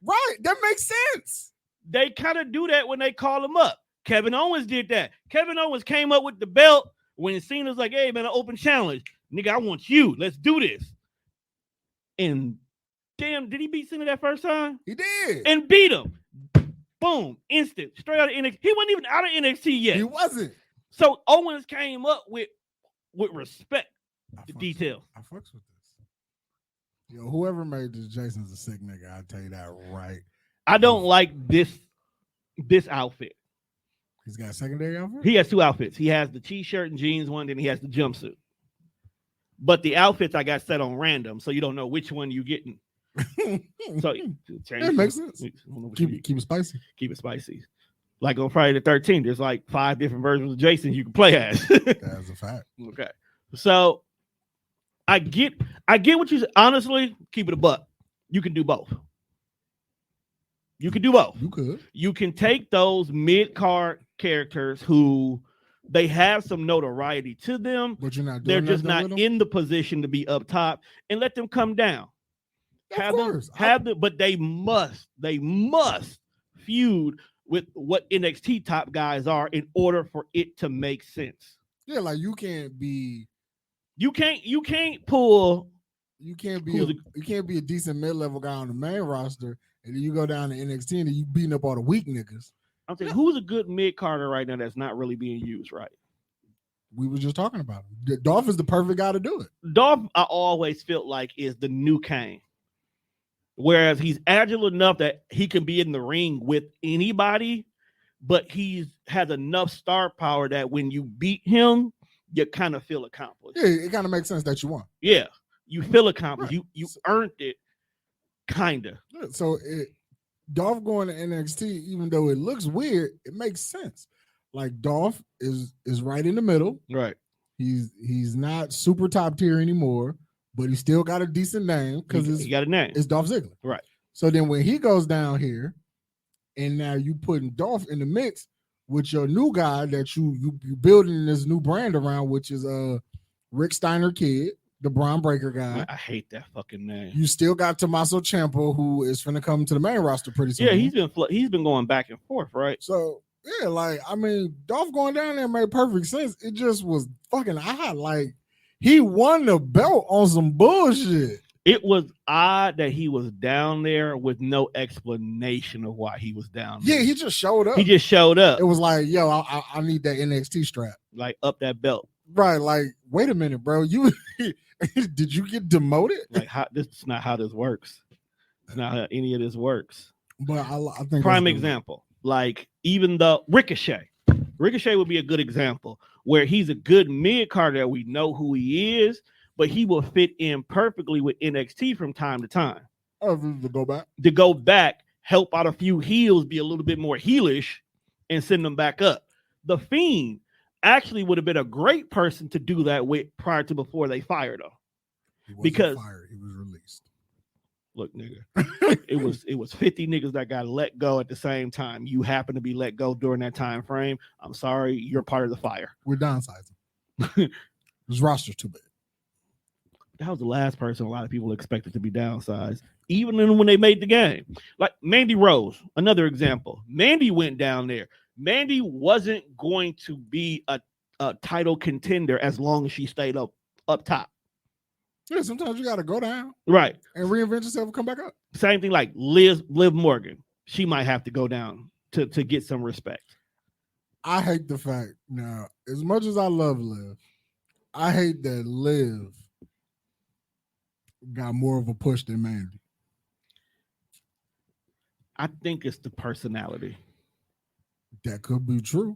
Right. That makes sense. They kind of do that when they call him up. Kevin Owens did that. Kevin Owens came up with the belt when Cena's like, hey, man, an open challenge. Nigga, I want you. Let's do this. And damn, did he beat Cena that first time? He did. And beat him. Boom. Instant. Straight out of NXT. He wasn't even out of NXT yet. He wasn't. So Owens came up with respect. The details. I fucks with this. Yo, whoever made this Jason's a sick nigga, I'll tell you that right I don't like this outfit. He's got a secondary outfit? He has 2 outfits. He has the t-shirt and jeans one, then he has the jumpsuit. But the outfits I got set on random, so you don't know which one you're getting. So that makes sense. Keep it spicy. Keep it spicy. Like on Friday the 13th, there's like 5 different versions of Jason you can play as. That's a fact. Okay. So I get what you honestly, keep it a buck. You can do both. You can do both. You could. You can take those mid-card characters who they have some notoriety to them, but you're not. They're just not in the position to be up top, and let them come down. But they must feud with what NXT top guys are in order for it to make sense. Yeah, like you can't be a decent mid-level guy on the main roster, and then you go down to NXT and you beating up all the weak niggas. I'm saying, who's a good mid-carder right now that's not really being used right? We were just talking about him. Dolph is the perfect guy to do it. Dolph, I always felt like, is the new Kane. Whereas he's agile enough that he can be in the ring with anybody, but he has enough star power that when you beat him, you kind of feel accomplished. Yeah, it kind of makes sense that you won. Yeah, you feel accomplished. Right. You earned it, kind of. Yeah, so Dolph going to NXT, even though it looks weird, it makes sense. Like Dolph is right in the middle. Right. He's not super top tier anymore, but he still got a decent name because he got a name. It's Dolph Ziggler. Right. So then when he goes down here, and now you putting Dolph in the mix with your new guy that you building this new brand around, which is Rick Steiner Kid, the Braun Breaker guy. I hate that fucking name. You still got Tommaso Ciampa, who is finna come to the main roster pretty soon. Yeah, he's been going back and forth, right? So yeah, like I mean, Dolph going down there made perfect sense. It just was fucking odd. Like he won the belt on some bullshit. It was odd that he was down there with no explanation of why he was down there. Yeah, he just showed up. It was like, yo, I need that NXT strap. Like up that belt. Right. Like, wait a minute, bro. You did you get demoted? Like, this is not how this works. It's not how any of this works. But I think prime example. Like, even the Ricochet would be a good example where he's a good mid-carder that we know who he is, but he will fit in perfectly with NXT from time to time. Oh, to go back, help out a few heels, be a little bit more heelish, and send them back up. The Fiend actually would have been a great person to do that with prior to before they fired him. He wasn't fired, he was released. Look, nigga, it was 50 niggas that got let go at the same time. You happen to be let go during that time frame. I'm sorry, you're part of the fire. We're downsizing. This roster's too big. That was the last person a lot of people expected to be downsized, even when they made the game. Like Mandy Rose, another example. Mandy went down there. Mandy wasn't going to be a title contender as long as she stayed up top. Yeah, sometimes you got to go down. Right. And reinvent yourself and come back up. Same thing like Liv Morgan. She might have to go down to get some respect. I hate the fact, now, as much as I love Liv, I hate that Liv got more of a push than Mandy. I think it's the personality. That could be true.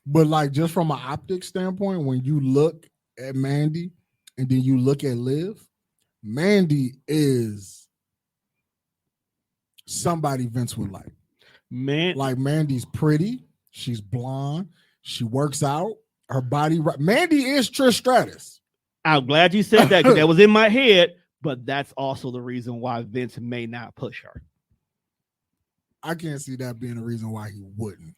But like just from an optics standpoint, when you look at Mandy and then you look at Liv, Mandy is somebody Vince would like. Like Mandy's pretty. She's blonde. She works out. Her body. Mandy is Trish Stratus. I'm glad you said that because that was in my head. But that's also the reason why Vince may not push her. I can't see that being a reason why he wouldn't.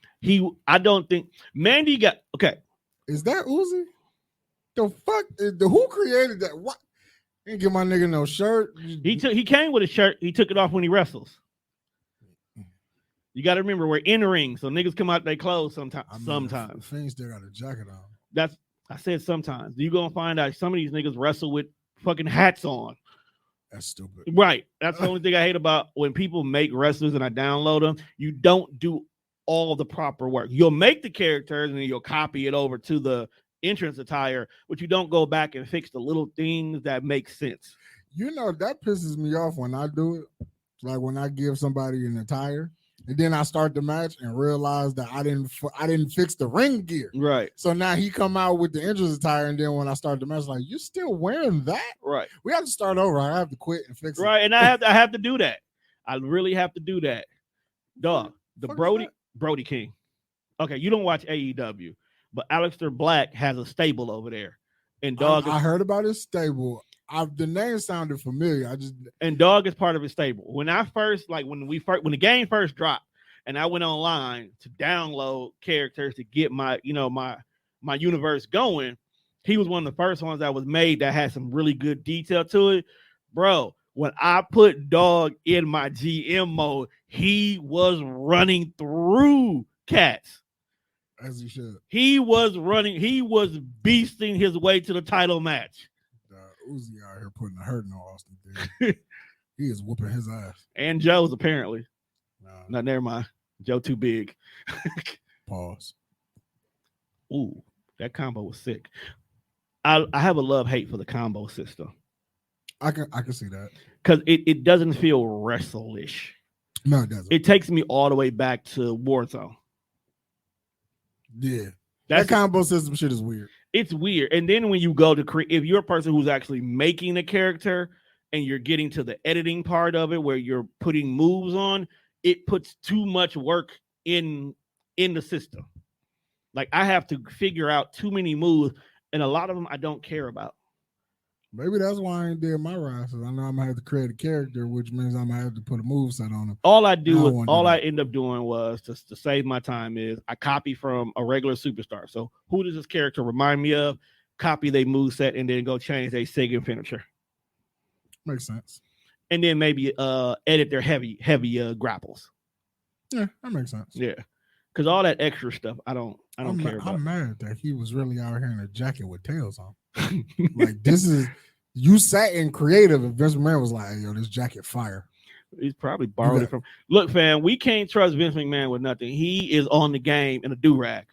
I don't think Mandy got okay. Is that Uzi? The fuck? Who created that? What? Didn't give my nigga no shirt. He came with a shirt. He took it off when he wrestles. You got to remember we're in the ring, so niggas come out their clothes sometimes. The Fiend still got a jacket on. I said sometimes. You gonna find out some of these niggas wrestle with fucking hats on. That's stupid. Right. That's the only thing I hate about when people make wrestlers and I download them. You don't do all the proper work. You'll make the characters and then you'll copy it over to the entrance attire, but you don't go back and fix the little things that make sense. You know, that pisses me off when I do it. Like when I give somebody an attire, and then I start the match and realize that I didn't fix the ring gear. Right. So now he come out with the entrance attire, and then when I start the match, like, you're still wearing that? Right. We have to start over. I have to quit and fix it. Right, and I have to do that. I really have to do that. Dog, the Brody King. Okay, you don't watch AEW, but Aleister Black has a stable over there. And Dog I heard about his stable. The name sounded familiar. And Dog is part of his stable. When I first, like when the game first dropped, and I went online to download characters to get my universe going, he was one of the first ones that was made that had some really good detail to it. Bro, when I put Dog in my GM mode, he was running through cats. As he should. He was beasting his way to the title match. Uzi out here putting a hurt in Austin Theory. He is whooping his ass. And Joe's apparently. No, never mind. Joe too big. Pause. Ooh, that combo was sick. I have a love-hate for the combo system. I can see that. Because it doesn't feel wrestle-ish. No, it doesn't. It takes me all the way back to Warzone. Yeah. That combo system shit is weird. It's weird. And then when you go to create, if you're a person who's actually making a character and you're getting to the editing part of it where you're putting moves on, it puts too much work in the system. Like I have to figure out too many moves, and a lot of them I don't care about. Maybe that's why I ain't did my roster. I know I'm gonna have to create a character, which means I'm gonna have to put a moveset on him. All I end up doing was to save my time is I copy from a regular superstar. So who does this character remind me of? Copy their moveset and then go change their Sega finisher. Makes sense. And then maybe edit their heavy grapples. Yeah, that makes sense. Yeah. Because all that extra stuff I don't care about. I'm mad that he was really out here in a jacket with tails on. Like this is you sat in creative and Vince McMahon was like, hey, yo, this jacket fire. He's probably borrowed it from. Look, fam, we can't trust Vince McMahon with nothing. He is on the game in a do-rag.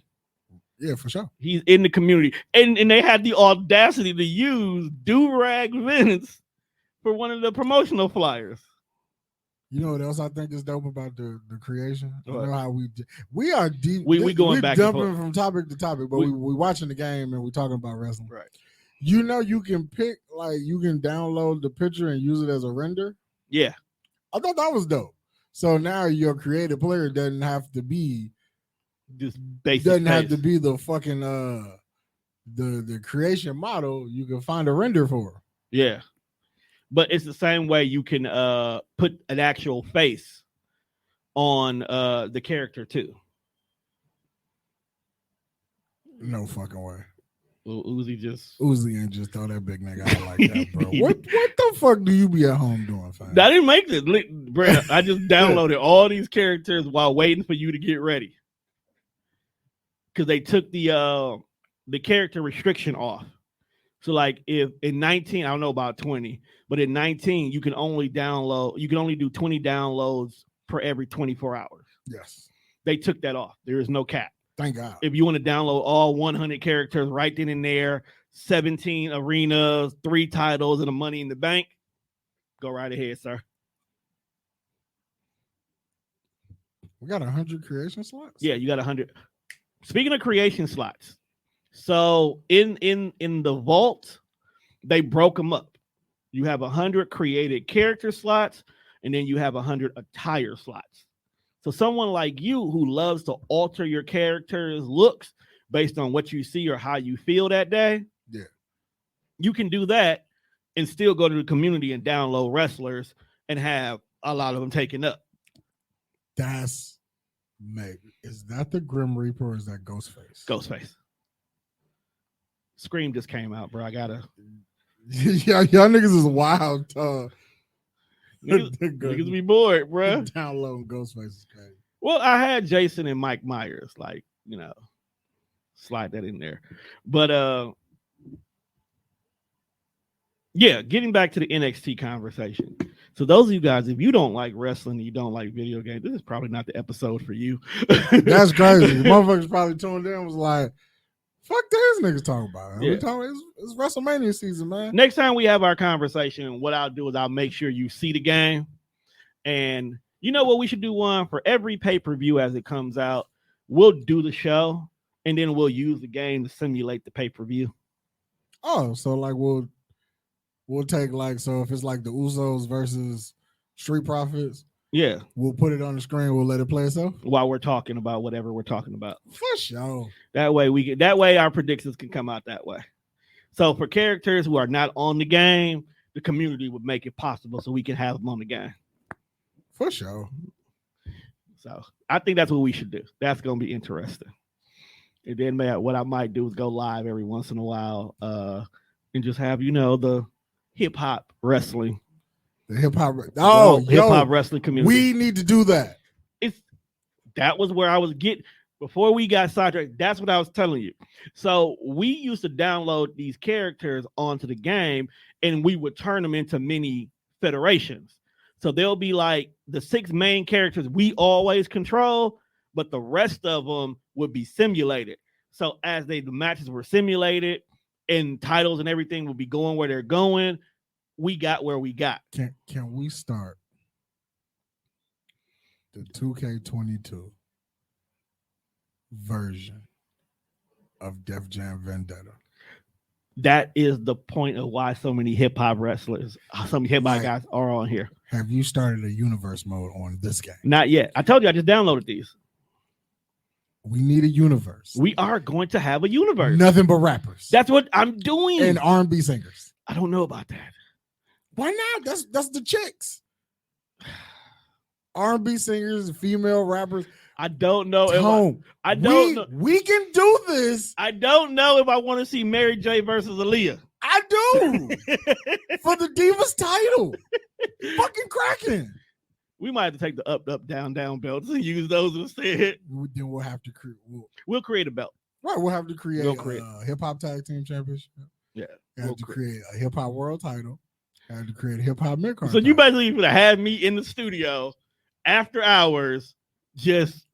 Yeah, for sure. He's in the community. And they had the audacity to use do-rag Vince for one of the promotional flyers. You know what else I think is dope about the creation? You know how we are deep. We going back jumping from topic to topic, but we watching the game and we talking about wrestling. Right. You know, you can pick you can download the picture and use it as a render. Yeah, I thought that was dope. So now your creative player doesn't have to be just basic. Have to be the fucking the creation model. You can find a render for. Yeah. But it's the same way you can put an actual face on the character too. No fucking way. Uzi ain't just throw that big nigga out like that, bro. What the fuck do you be at home doing, fam? I didn't make this, bro. I just downloaded all these characters while waiting for you to get ready. Because they took the character restriction off. So like if in 19, I don't know about 20, but in 19, you can only do 20 downloads per every 24 hours. Yes. They took that off. There is no cap. Thank God. If you want to download all 100 characters right then and there, 17 arenas, 3 titles, and a Money in the Bank, go right ahead, sir. We got 100 creation slots? Yeah, you got 100. Speaking of creation slots, so in the vault, they broke them up. You have 100 created character slots, and then you have 100 attire slots. So someone like you who loves to alter your character's looks based on what you see or how you feel that day, yeah, you can do that and still go to the community and download wrestlers and have a lot of them taken up. Is that the Grim Reaper or is that Ghostface? Ghostface. Scream just came out, bro. I gotta. Yeah, y'all niggas is wild. Niggas be bored, bro. Downloading Ghostface is crazy. Well, I had Jason and Mike Myers, slide that in there. But yeah, getting back to the NXT conversation. So those of you guys, if you don't like wrestling and you don't like video games, this is probably not the episode for you. That's crazy. Motherfuckers probably tuned in and was like, fuck these niggas talking about. Yeah. It's WrestleMania season, man. Next time we have our conversation, what I'll do is I'll make sure you see the game And you know what? We should do one for every pay-per-view as it comes out. We'll do the show, and then we'll use the game to simulate the pay-per-view. Oh, so like we'll take like, so if it's like the Usos versus Street Profits, yeah, we'll put it on the screen. We'll let it play itself while we're talking about whatever we're talking about. For sure. That way our predictions can come out that way. So for characters who are not on the game, the community would make it possible so we can have them on the game. For sure. So I think that's what we should do. That's going to be interesting. And then what I might do is go live every once in a while and just have, the hip-hop wrestling. The hip-hop. Hip-hop wrestling community. We need to do that. That was where I was getting. Before we got sidetracked, that's what I was telling you. So we used to download these characters onto the game, and we would turn them into mini federations. So there'll be like the 6 main characters we always control, but the rest of them would be simulated. So as the matches were simulated and titles and everything would be going where they're going, we got where we got. Can we start the 2K22 version of Def Jam Vendetta? That is the point of why so many hip hop wrestlers, some hip hop guys are on here. Have you started a universe mode on this game? Not yet. I told you I just downloaded these. We need a universe. We are going to have a universe. Nothing but rappers. That's what I'm doing. And R&B singers. I don't know about that. Why not? That's the chicks. R&B singers, female rappers. I don't know. I don't know. We can do this. I don't know if I want to see Mary J versus Aaliyah. I do. For the Divas title. Fucking cracking. We might have to take the up, down, down belts and use those instead. Then we'll have to create. We'll create a belt. Right. We'll have to create a hip hop tag team championship. Yeah. We'll have to create a hip hop world title. Have to create a hip hop mid-card. So you basically would have me in the studio after hours, just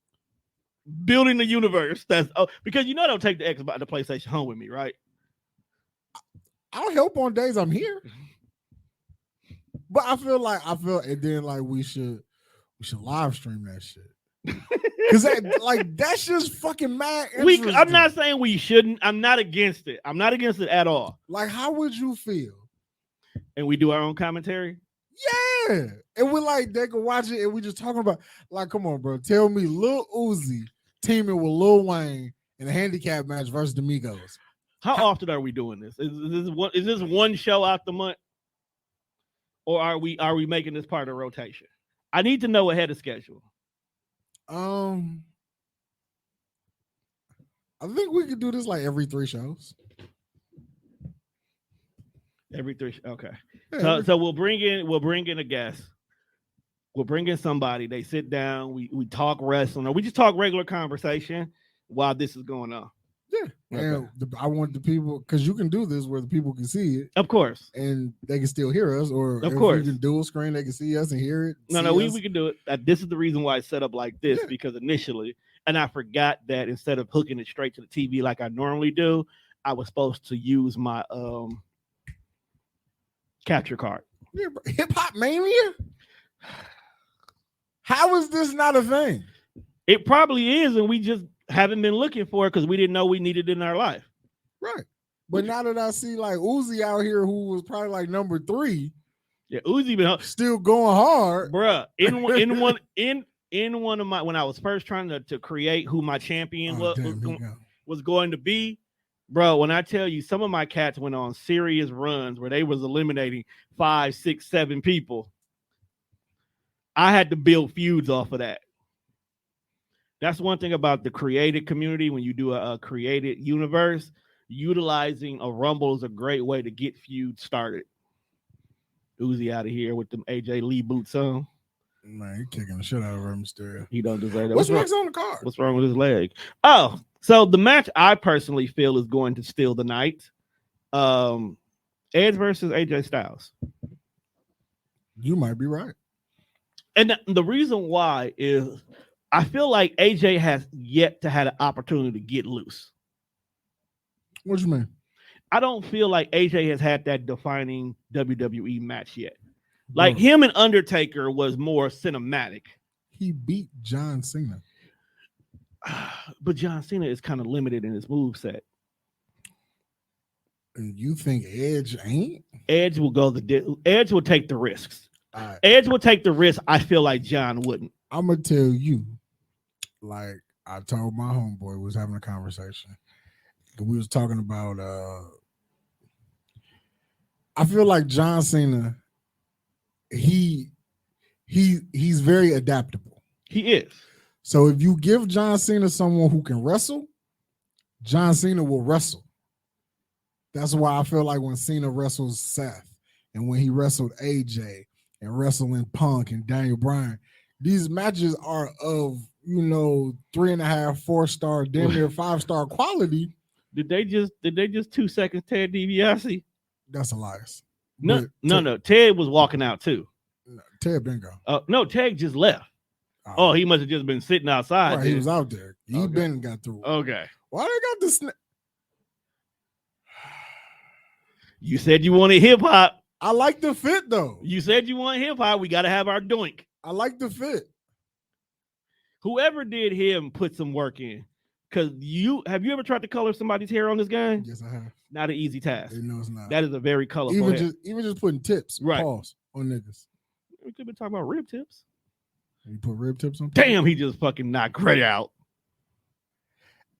building the universe. Because I don't take the Xbox, the PlayStation home with me, right? I'll help on days I'm here. But I feel and then like we should live stream that shit. Because that's just fucking mad. I'm not saying we shouldn't. I'm not against it. I'm not against it at all. Like, how would you feel? And we do our own commentary? Yeah. And we're they can watch it and we just talking about, come on, bro. Tell me Lil Uzi teaming with Lil Wayne in a handicap match versus the Migos. How often are we doing this? Is this one show out the month? Or are we making this part of rotation? I need to know ahead of schedule. I think we could do this every 3 shows. Every 3. Okay. Yeah, so we'll bring in a guest. We'll bring in somebody. They sit down. We talk wrestling, or we just talk regular conversation while this is going on. Yeah. Okay. And I want the people, because you can do this where the people can see it. Of course. And they can still hear us, or of course we can dual screen, they can see us and hear it. We can do it. This is the reason why it's set up like this, because initially, and I forgot that instead of hooking it straight to the TV like I normally do, I was supposed to use my capture card. Yeah, Hip Hop Mania? How is this not a thing? It probably is, and we just haven't been looking for it because we didn't know we needed it in our life. Right. But now that I see Uzi out here, who was probably number 3. Yeah, Uzi been still going hard. Bruh. In one of my, when I was first trying to create who my champion was going to be, bro, when I tell you, some of my cats went on serious runs where they was eliminating 5, 6, 7 people. I had to build feuds off of that. That's one thing about the created community. When you do a created universe, utilizing a Rumble is a great way to get feuds started. Uzi out of here with them AJ Lee boots on. Man, he kicking the shit out of Rey Mysterio. He don't deserve that. What's next on the card? What's wrong with his leg? Oh, so the match I personally feel is going to steal the night. Edge versus AJ Styles. You might be right. And the reason why is I feel like AJ has yet to have an opportunity to get loose. What you mean? I don't feel like AJ has had that defining WWE match yet. Like him and Undertaker was more cinematic. He beat John Cena. But John Cena is kind of limited in his moveset. And you think Edge ain't? Edge will Edge will take the risks. Right. Edge will take the risk. I feel like John wouldn't. I'm gonna tell you, like I told my homeboy, we was having a conversation. We was talking about I feel like John Cena, he's very adaptable. He is. So if you give John Cena someone who can wrestle, John Cena will wrestle. That's why I feel like when Cena wrestles Seth and when he wrestled AJ and wrestling Punk and Daniel Bryan, these matches are of, 3.5, 4-star, damn near 5-star quality. Did they just 2 seconds Ted DiBiase? That's a lie. No. Ted was walking out too. No, Ted been gone. No, Ted just left. Oh, he must have just been sitting outside. Right, he was out there. He been got through. Okay. Why they got this? You said you wanted hip hop. I like the fit though. You said you want hip hop. We got to have our doink. I like the fit. Whoever did him put some work in. Because have you ever tried to color somebody's hair on this game? Yes, I have. Not an easy task. No, it's not. That is a very colorful hair. Even just putting tips, pause on niggas. We could be talking about rib tips. You put rib tips on? Damn, he just fucking knocked Gray out.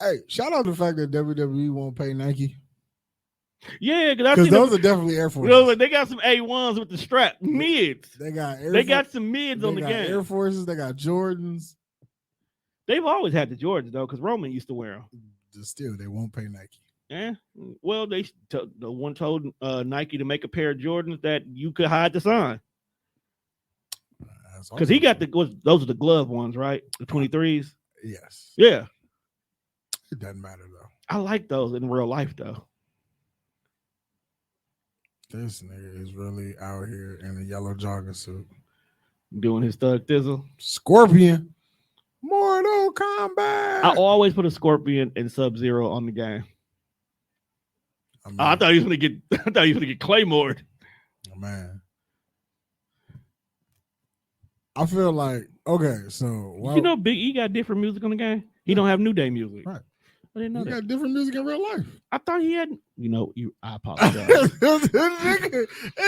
Hey, shout out to the fact that WWE won't pay Nike. Yeah, because those are definitely Air Forces. They got some A1s with the strap mids. They got some mids on the game. Air Forces. They got Jordans. They've always had the Jordans though, because Roman used to wear them. Still, they won't pay Nike. Yeah, well, the one told Nike to make a pair of Jordans that you could hide the sign. Because he got those are the glove ones, right? The 23s. Yes. Yeah. It doesn't matter though. I like those in real life though. This nigga is really out here in a yellow jogging suit. Doing his thug thizzle. Scorpion. Mortal Kombat. I always put a Scorpion and Sub-Zero on the game. I thought he was gonna get Claymored. Oh, man. I feel like so Big E got different music on the game. He don't have New Day music. Right. I didn't know he got different music in real life. I thought he had. I apologize.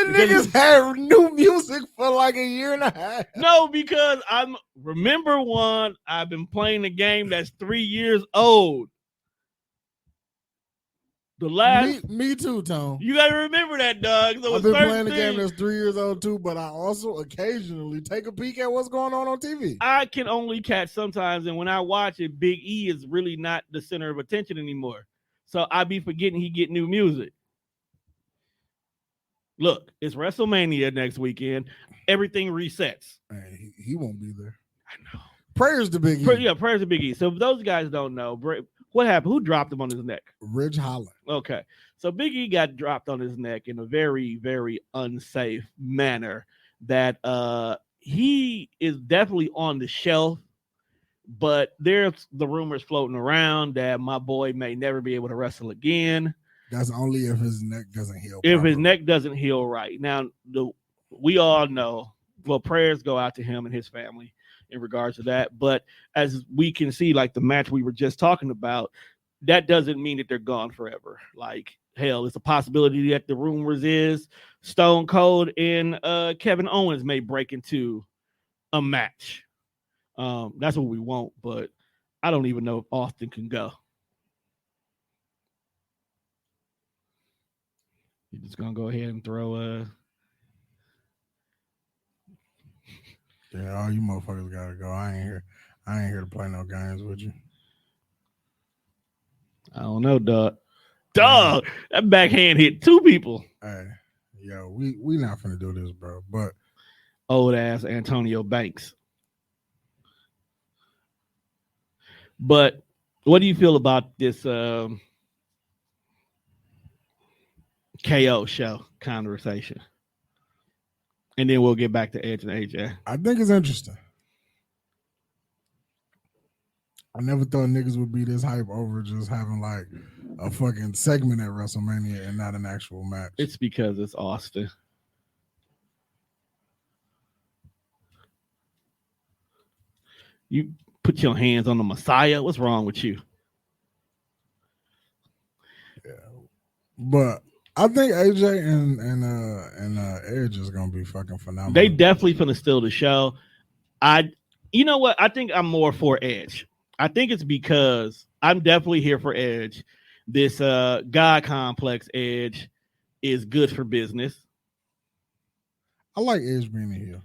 Niggas had new music for like a year and a half. No, because remember one. I've been playing a game that's 3 years old. The last me too, Tom. You gotta remember that, Doug. So I've been playing a game that's 3 years old too, but I also occasionally take a peek at what's going on TV. I can only catch sometimes, and when I watch it, Big E is really not the center of attention anymore. So I be forgetting he get new music. Look, it's WrestleMania next weekend. Everything resets. Man, he won't be there. I know. Prayers to Big E. Prayers to Big E. So if those guys don't know, what happened? Who dropped him on his neck? Ridge Holland. Okay. So Big E got dropped on his neck in a very, very unsafe manner that he is definitely on the shelf, but there's the rumors floating around that my boy may never be able to wrestle again. That's only if his neck doesn't heal. If his neck doesn't heal right. Now, we all know, well, prayers go out to him and his family in regards to that. But as we can see, like the match we were just talking about, that doesn't mean that they're gone forever. Like, hell, it's a possibility that the rumors is Stone Cold and Kevin Owens may break into a match. That's what we want, but I don't even know if Austin can go. You're just gonna go ahead and throw Yeah, all you motherfuckers gotta go. I ain't here to play no games with you. I don't know, Doug. Dog, that backhand hit two people. Hey, yo, we not finna do this, bro. But old ass Antonio Banks. But what do you feel about this KO show conversation? And then we'll get back to Edge and AJ. I think it's interesting. I never thought niggas would be this hype over just having like a fucking segment at WrestleMania and not an actual match. It's because it's Austin. You put your hands on the Messiah. What's wrong with you? Yeah, but I think AJ and Edge is gonna be fucking phenomenal. They definitely finna steal the show. You know what? I think I'm more for Edge. I think it's because I'm definitely here for Edge. This God complex Edge is good for business. I like Edge being here.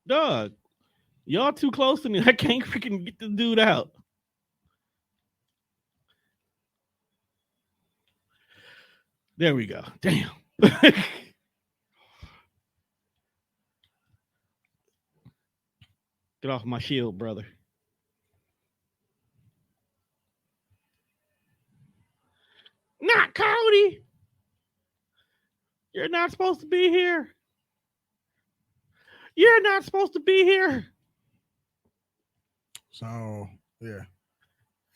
Dog, y'all too close to me. I can't freaking get this dude out. There we go. Damn. Get off my shield, brother. Not Cody. You're not supposed to be here. You're not supposed to be here. So, yeah.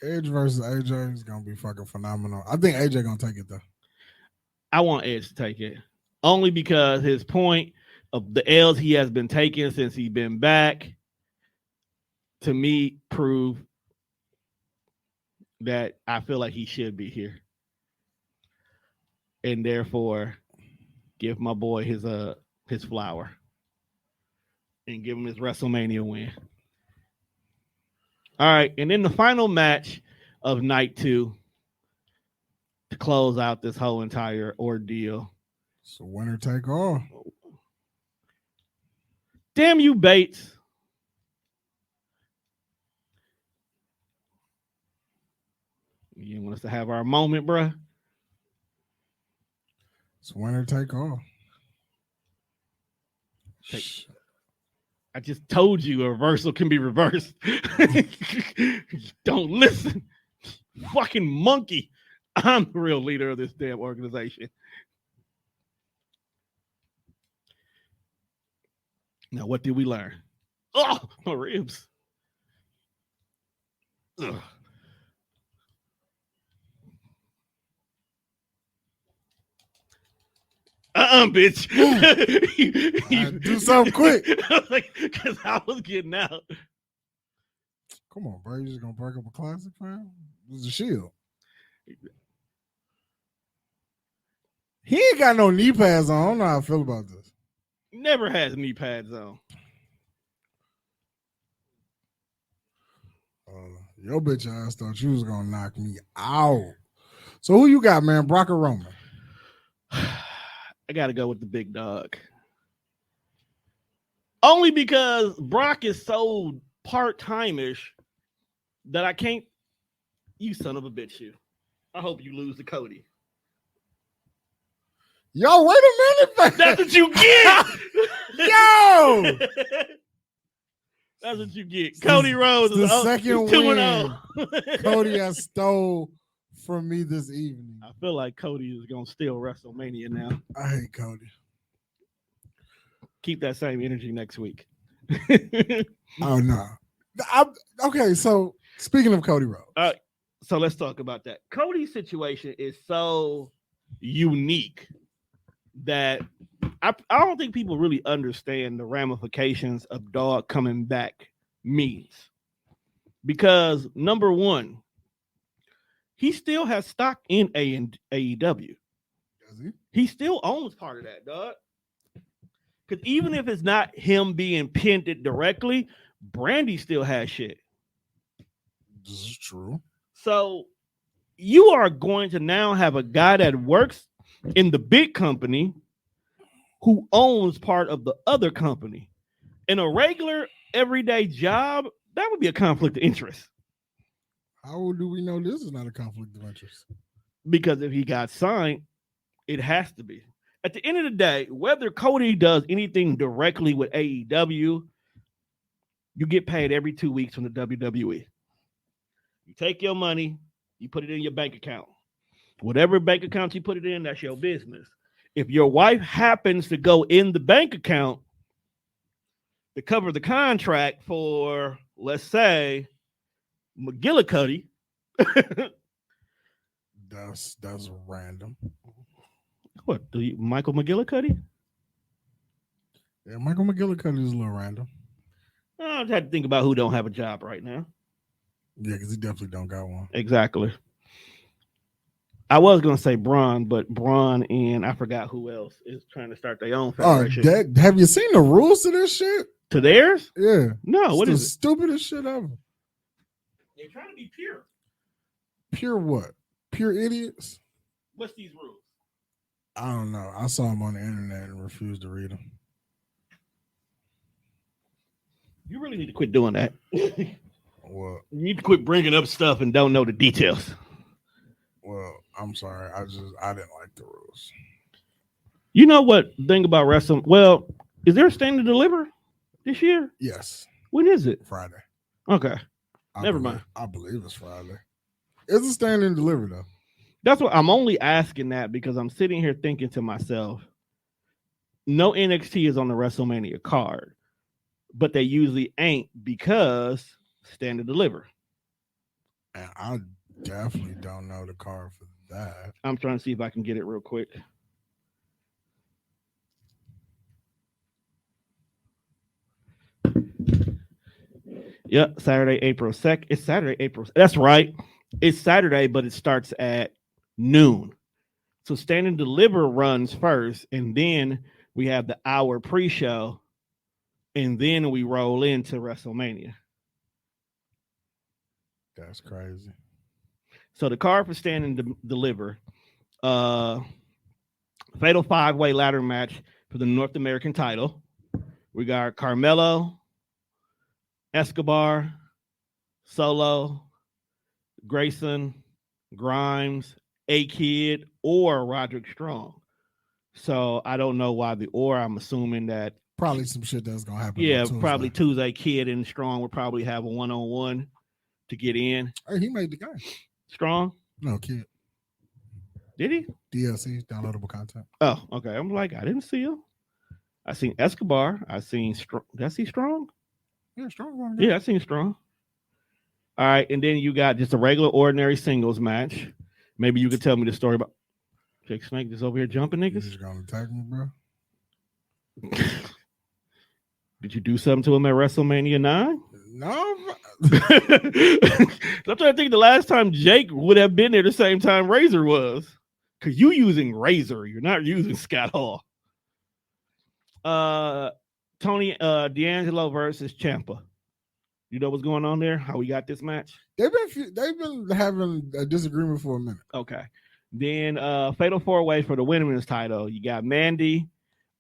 Edge versus AJ is going to be fucking phenomenal. I think AJ going to take it, though. I want Edge to take it. Only because his point of the L's he has been taking since he's been back, to me, prove that I feel like he should be here. And therefore, give my boy his flower. And give him his WrestleMania win. All right, and then the final match of night 2 to close out this whole entire ordeal. So winner take all. Damn you, Bates. You want us to have our moment, bruh? It's winner take all. I just told you a reversal can be reversed. Don't listen. Fucking monkey. I'm the real leader of this damn organization. Now, what did we learn? Oh, my ribs. Ugh. Bitch. Do something quick. Because I was getting out. Come on, bro. You just going to break up a classic, fam? This is a Shield. He ain't got no knee pads on. I don't know how I feel about this. Never has knee pads on. Your bitch ass thought you was going to knock me out. So who you got, man? Brock or Roman? I got to go with the big dog. Only because Brock is so part-time-ish that I can't. You son of a bitch, you. I hope you lose to Cody. Yo, wait a minute, man. That's what you get. Yo. That's what you get. Cody Rhodes the is second 2-0. Cody has stole from me this evening. I feel like Cody is going to steal WrestleMania now. I hate Cody. Keep that same energy next week. Oh, no. Okay, so speaking of Cody Rhodes. So let's talk about that. Cody's situation is so unique that I don't think people really understand the ramifications of dog coming back means. Because number one, he still has stock in AEW. Does he? He still owns part of that, dog. Because even if it's not him being pinned it directly, Brandy still has shit. This is true. So you are going to now have a guy that works in the big company who owns part of the other company. In a regular, everyday job, that would be a conflict of interest. How do we know this is not a conflict of interest? Because if he got signed, it has to be. At the end of the day, whether Cody does anything directly with AEW, you get paid every 2 weeks from the WWE. You take your money, you put it in your bank account. Whatever bank account you put it in, that's your business. If your wife happens to go in the bank account to cover the contract for, let's say, McGillicuddy, That's random. What? Michael McGillicuddy? Yeah, Michael McGillicuddy is a little random. I had to think about who don't have a job right now. Yeah, because he definitely don't got one. Exactly. I was going to say Braun, but Braun and I forgot who else is trying to start their own federation. Have you seen the rules to this shit? To theirs? Yeah. No, what is it? Stupidest shit ever. They're trying to be pure. Pure what? Pure idiots? What's these rules? I don't know. I saw them on the internet and refused to read them. You really need to quit doing that. What? You need to quit bringing up stuff and don't know the details. Well, I'm sorry. I didn't like the rules. You know what thing about wrestling? Well, is there a stand to deliver this year? Yes. When is it? Friday. Okay. Never mind. I believe it's Friday. It's a stand and deliver though. That's what I'm only asking that because I'm sitting here thinking to myself, no NXT is on the WrestleMania card, but they usually ain't because stand to deliver. And I definitely don't know the card for that. I'm trying to see if I can get it real quick. Yep, Saturday, April 2nd. It's Saturday, April. That's right. It's Saturday, but it starts at noon. So stand and deliver runs first, and then we have the hour pre-show, and then we roll into WrestleMania. That's crazy. So the card for stand and deliver, fatal 5-way ladder match for the North American title. We got Carmelo, Escobar, Solo, Grayson, Grimes, A-Kid, or Roderick Strong. So I don't know why I'm assuming that probably some shit that's gonna happen. Yeah, probably Tuesday Kid and Strong will probably have a one-on-one to get in. Hey, he made the game. Strong? No, Kid. Did he? DLC, downloadable content. Oh, okay. I'm like, I didn't see him. I seen Escobar. I seen Strong. Did I see Strong? Yeah, Strong. Yeah, I seen Strong. All right, and then you got just a regular, ordinary singles match. Maybe you could tell me the story about Jake Snake just over here jumping niggas. You just gonna attack me, bro? Did you do something to him at WrestleMania 9? No. I'm trying to think the last time Jake would have been there the same time Razor was. Because you using Razor. You're not using Scott Hall. Tony D'Angelo versus Ciampa. You know what's going on there? How we got this match? They've been having a disagreement for a minute. Okay. Then fatal 4-way for the women's title. You got Mandy,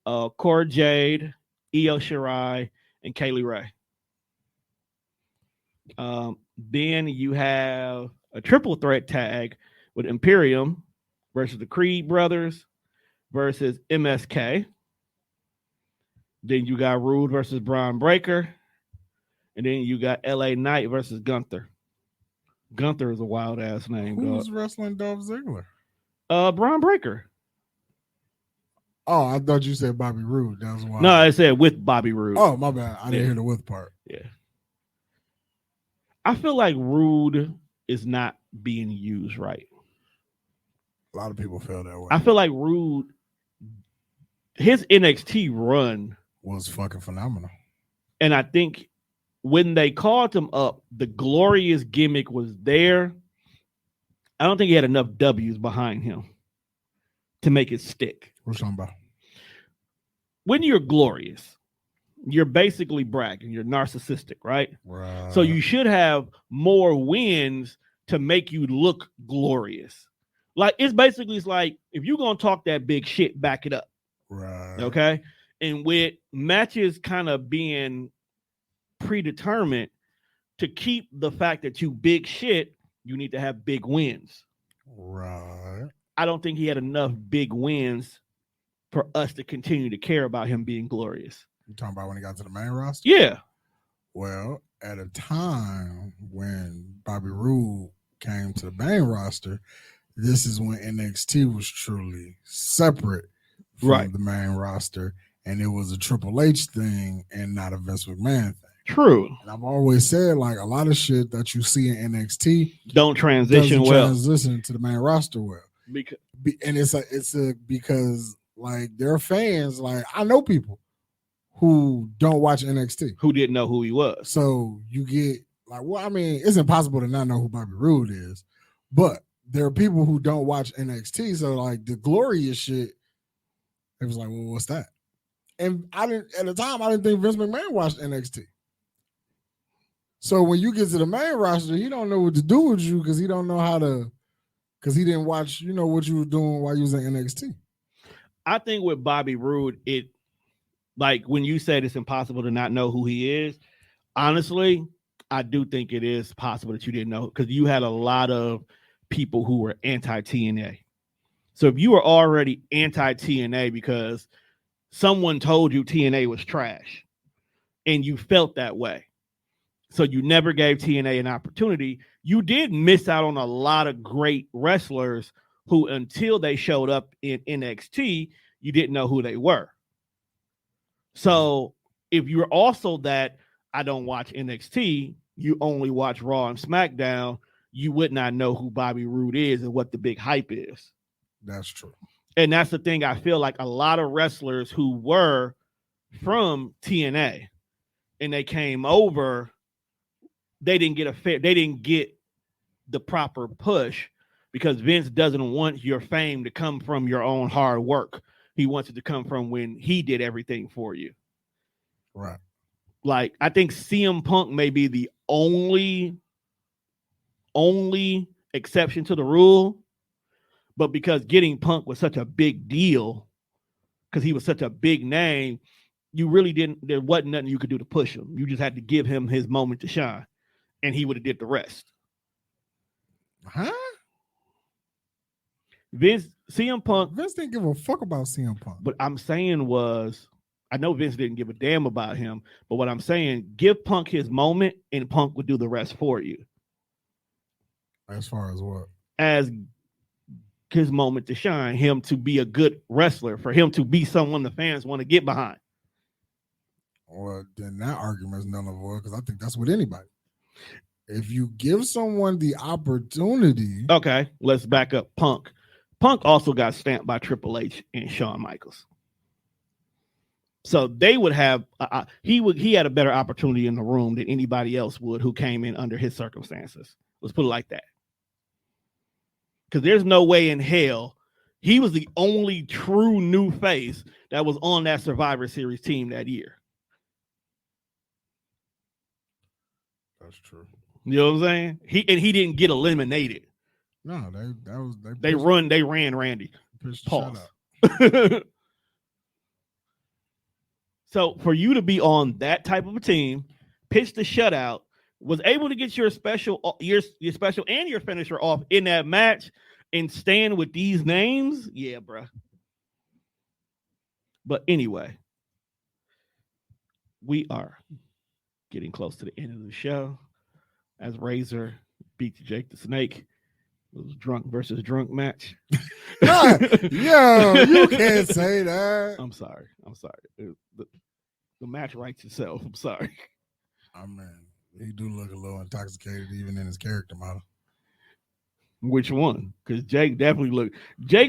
Cora Jade, Io Shirai, and Kaylee Ray. Then you have a triple threat tag with Imperium versus the Creed brothers versus MSK. Then you got Rude versus Braun Breaker. And then you got LA Knight versus Gunther. Gunther is a wild ass name. Who's wrestling Dolph Ziggler? Braun Breaker. Oh, I thought you said Bobby Roode. That was wild. No, I said with Bobby Roode. Oh, my bad. I didn't hear the with part. Yeah. I feel like Roode is not being used right. A lot of people feel that way. I feel like Roode, his NXT run was fucking phenomenal. And I think when they called him up, the glorious gimmick was there. I don't think he had enough W's behind him to make it stick. What you talking about? When you're glorious, you're basically bragging. You're narcissistic, right? Right. So you should have more wins to make you look glorious. Like it's like if you're gonna talk that big shit, back it up. Right. Okay. And with matches kind of being predetermined, to keep the fact that you big shit, you need to have big wins. Right. I don't think he had enough big wins for us to continue to care about him being glorious. You talking about when he got to the main roster? Yeah. Well, at a time when Bobby Roode came to the main roster, this is when NXT was truly separate from the main roster, and it was a Triple H thing and not a Vince McMahon thing. True. And I've always said, like, a lot of shit that you see in NXT don't transition to the main roster well. Because because like their fans, like I know people who don't watch NXT who didn't know who he was. So you get like, well, I mean, it's impossible to not know who Bobby Roode is, but there are people who don't watch NXT. So like the glorious shit, it was like, well, what's that? And I didn't at the time. I didn't think Vince McMahon watched NXT. So when you get to the main roster, he don't know what to do with you because he don't know how to. Because he didn't watch, you know, what you were doing while you was in NXT. I think with Bobby Roode, it like when you said it's impossible to not know who he is. Honestly, I do think it is possible that you didn't know because you had a lot of people who were anti-TNA. So if you were already anti-TNA because someone told you TNA was trash and you felt that way, so you never gave TNA an opportunity, you did miss out on a lot of great wrestlers who, until they showed up in NXT, you didn't know who they were. So if you're also that, I don't watch NXT, you only watch Raw and SmackDown, you would not know who Bobby Roode is and what the big hype is. That's true. And that's the thing. I feel like a lot of wrestlers who were from TNA and they came over, they didn't get the proper push because Vince doesn't want your fame to come from your own hard work. He wants it to come from when he did everything for you. Right. Like, I think CM Punk may be the only exception to the rule, but because getting Punk was such a big deal, because he was such a big name, there wasn't nothing you could do to push him. You just had to give him his moment to shine. And he would have did the rest. Huh? CM Punk. Vince didn't give a fuck about CM Punk. But I'm saying was, I know Vince didn't give a damn about him, but what I'm saying, give Punk his moment and Punk would do the rest for you. As far as what? As his moment to shine, him to be a good wrestler, for him to be someone the fans want to get behind. Well, then that argument is null and void because I think that's with anybody. If you give someone the opportunity. Okay, let's back up Punk. Punk also got stamped by Triple H and Shawn Michaels. So they would have, he had a better opportunity in the room than anybody else would who came in under his circumstances. Let's put it like that. Because there's no way in hell he was the only true new face that was on that Survivor Series team that year. That's true. You know what I'm saying? He didn't get eliminated. No, they ran Randy. Pause. So for you to be on that type of a team, pitch the shutout, was able to get your special and your finisher off in that match and stand with these names, yeah, bro. But anyway, we are getting close to the end of the show. As Razor beat Jake the Snake, it was drunk versus drunk match. Yo, you can't say that. I'm sorry. The match writes itself. I'm sorry. I mean, he do look a little intoxicated even in his character model. Which one? Because Jake's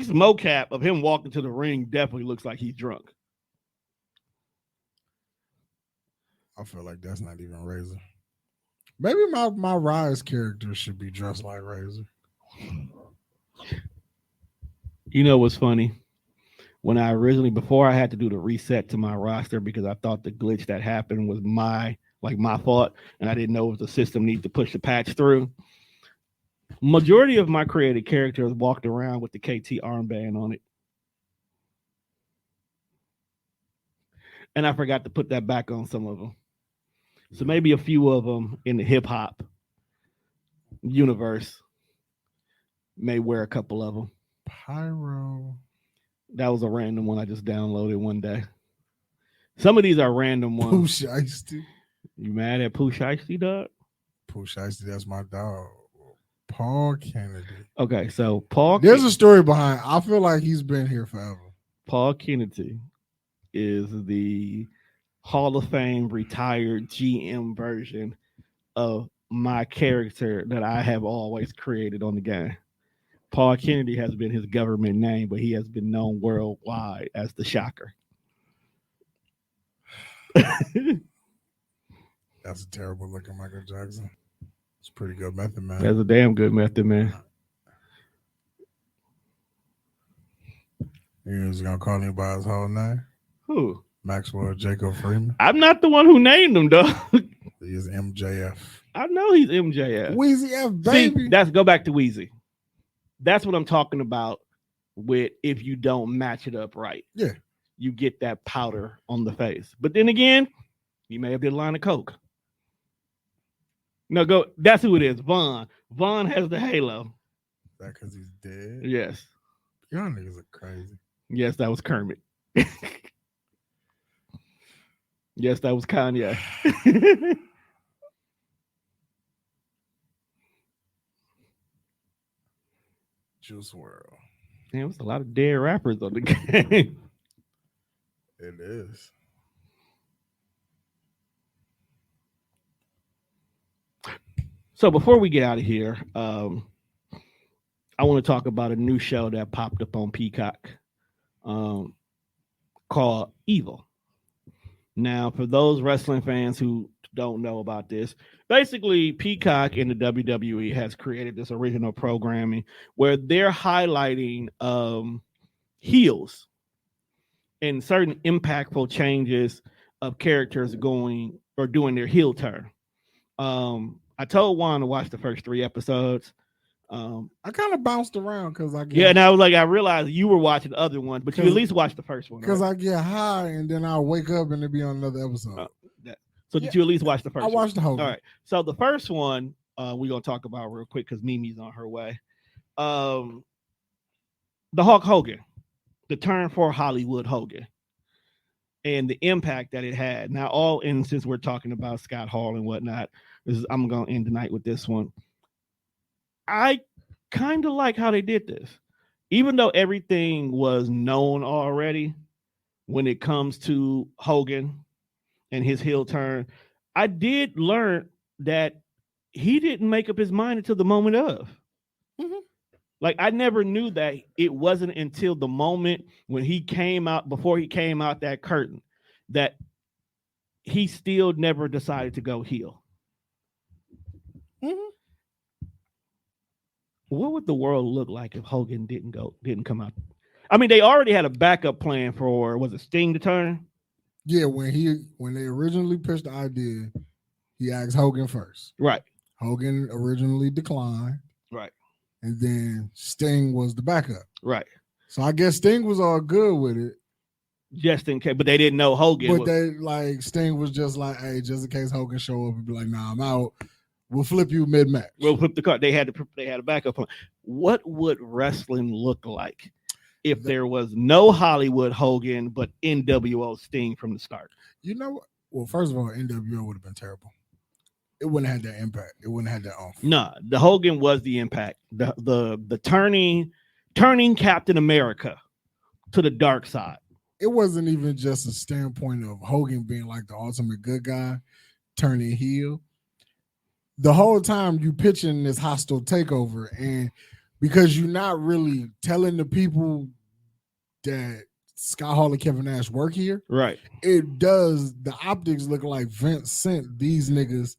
mocap of him walking to the ring definitely looks like he's drunk. I feel like that's not even Razor. Maybe my Rise character should be dressed like Razor. You know what's funny? When before I had to do the reset to my roster because I thought the glitch that happened was my fault, and I didn't know if the system needed to push the patch through. Majority of my created characters walked around with the KT armband on it. And I forgot to put that back on some of them. So maybe a few of them in the hip hop universe may wear a couple of them. Pyro. That was a random one I just downloaded one day. Some of these are random ones. Pooh Shiesty. You mad at Pooh Shiesty, dog? Pooh Shiesty, that's my dog. Paul Kennedy. Okay, so there's a story behind. I feel like he's been here forever. Paul Kennedy is the Hall of Fame retired GM version of my character that I have always created on the game. Paul Kennedy has been his government name, but he has been known worldwide as the Shocker. That's a terrible looking Michael Jackson. It's a pretty good method, man. That's a damn good method, man. You was gonna call him by his whole name? Who? Maxwell Jacob Freeman. I'm not the one who named him, though. He is MJF. I know he's MJF. Weezy F, baby. See, go back to Weezy. That's what I'm talking about with if you don't match it up right. Yeah. You get that powder on the face. But then again, he may have did a line of coke. No, go. That's who it is. Vaughn. Vaughn has the halo. Is that because he's dead? Yes. Y'all niggas are crazy. Yes, that was Kermit. Yes, that was Kanye. Juice WRLD. There was a lot of dead rappers on the game. It is. So before we get out of here, I want to talk about a new show that popped up on Peacock called Evil. Now, for those wrestling fans who don't know about this, basically Peacock and the WWE has created this original programming where they're highlighting heels and certain impactful changes of characters going or doing their heel turn. I told Juan to watch the first 3 episodes. I kind of bounced around because I and I was like, I realized you were watching the other one, but you at least watched the first one. Because right? I get high and then I'll wake up and it'll be on another episode. Did you at least watch the first one? I watched the whole All right. So the first one we're going to talk about real quick because Mimi's on her way. The Hulk Hogan, the turn for Hollywood Hogan, and the impact that it had. Now, since we're talking about Scott Hall and whatnot, I'm going to end the night with this one. I kind of like how they did this. Even though everything was known already when it comes to Hogan and his heel turn, I did learn that he didn't make up his mind until the moment of. Mm-hmm. Like, I never knew that it wasn't until the moment when he came out, before he came out that curtain, that he still never decided to go heel. Mm-hmm. What would the world look like if Hogan didn't come out? I mean, they already had a backup plan for, was it Sting to turn? Yeah, when they originally pitched the idea, he asked Hogan first. Right. Hogan originally declined. Right. And then Sting was the backup. Right. So I guess Sting was all good with it. Just in case, but they didn't know Hogan. But Sting was just like, hey, just in case Hogan show up and be like, nah, I'm out. We'll flip you mid-match. We'll flip the card. They had a backup plan. What would wrestling look like if there was no Hollywood Hogan, but NWO Sting from the start? You know what? Well, first of all, NWO would have been terrible. It wouldn't have had that impact. It wouldn't have had that oomph. No, the Hogan was the impact. The turning Captain America to the dark side. It wasn't even just a standpoint of Hogan being like the ultimate good guy, turning heel. The whole time you pitching this hostile takeover, and because you're not really telling the people that Scott Hall and Kevin Nash work here, right? It does. The optics look like Vince sent these niggas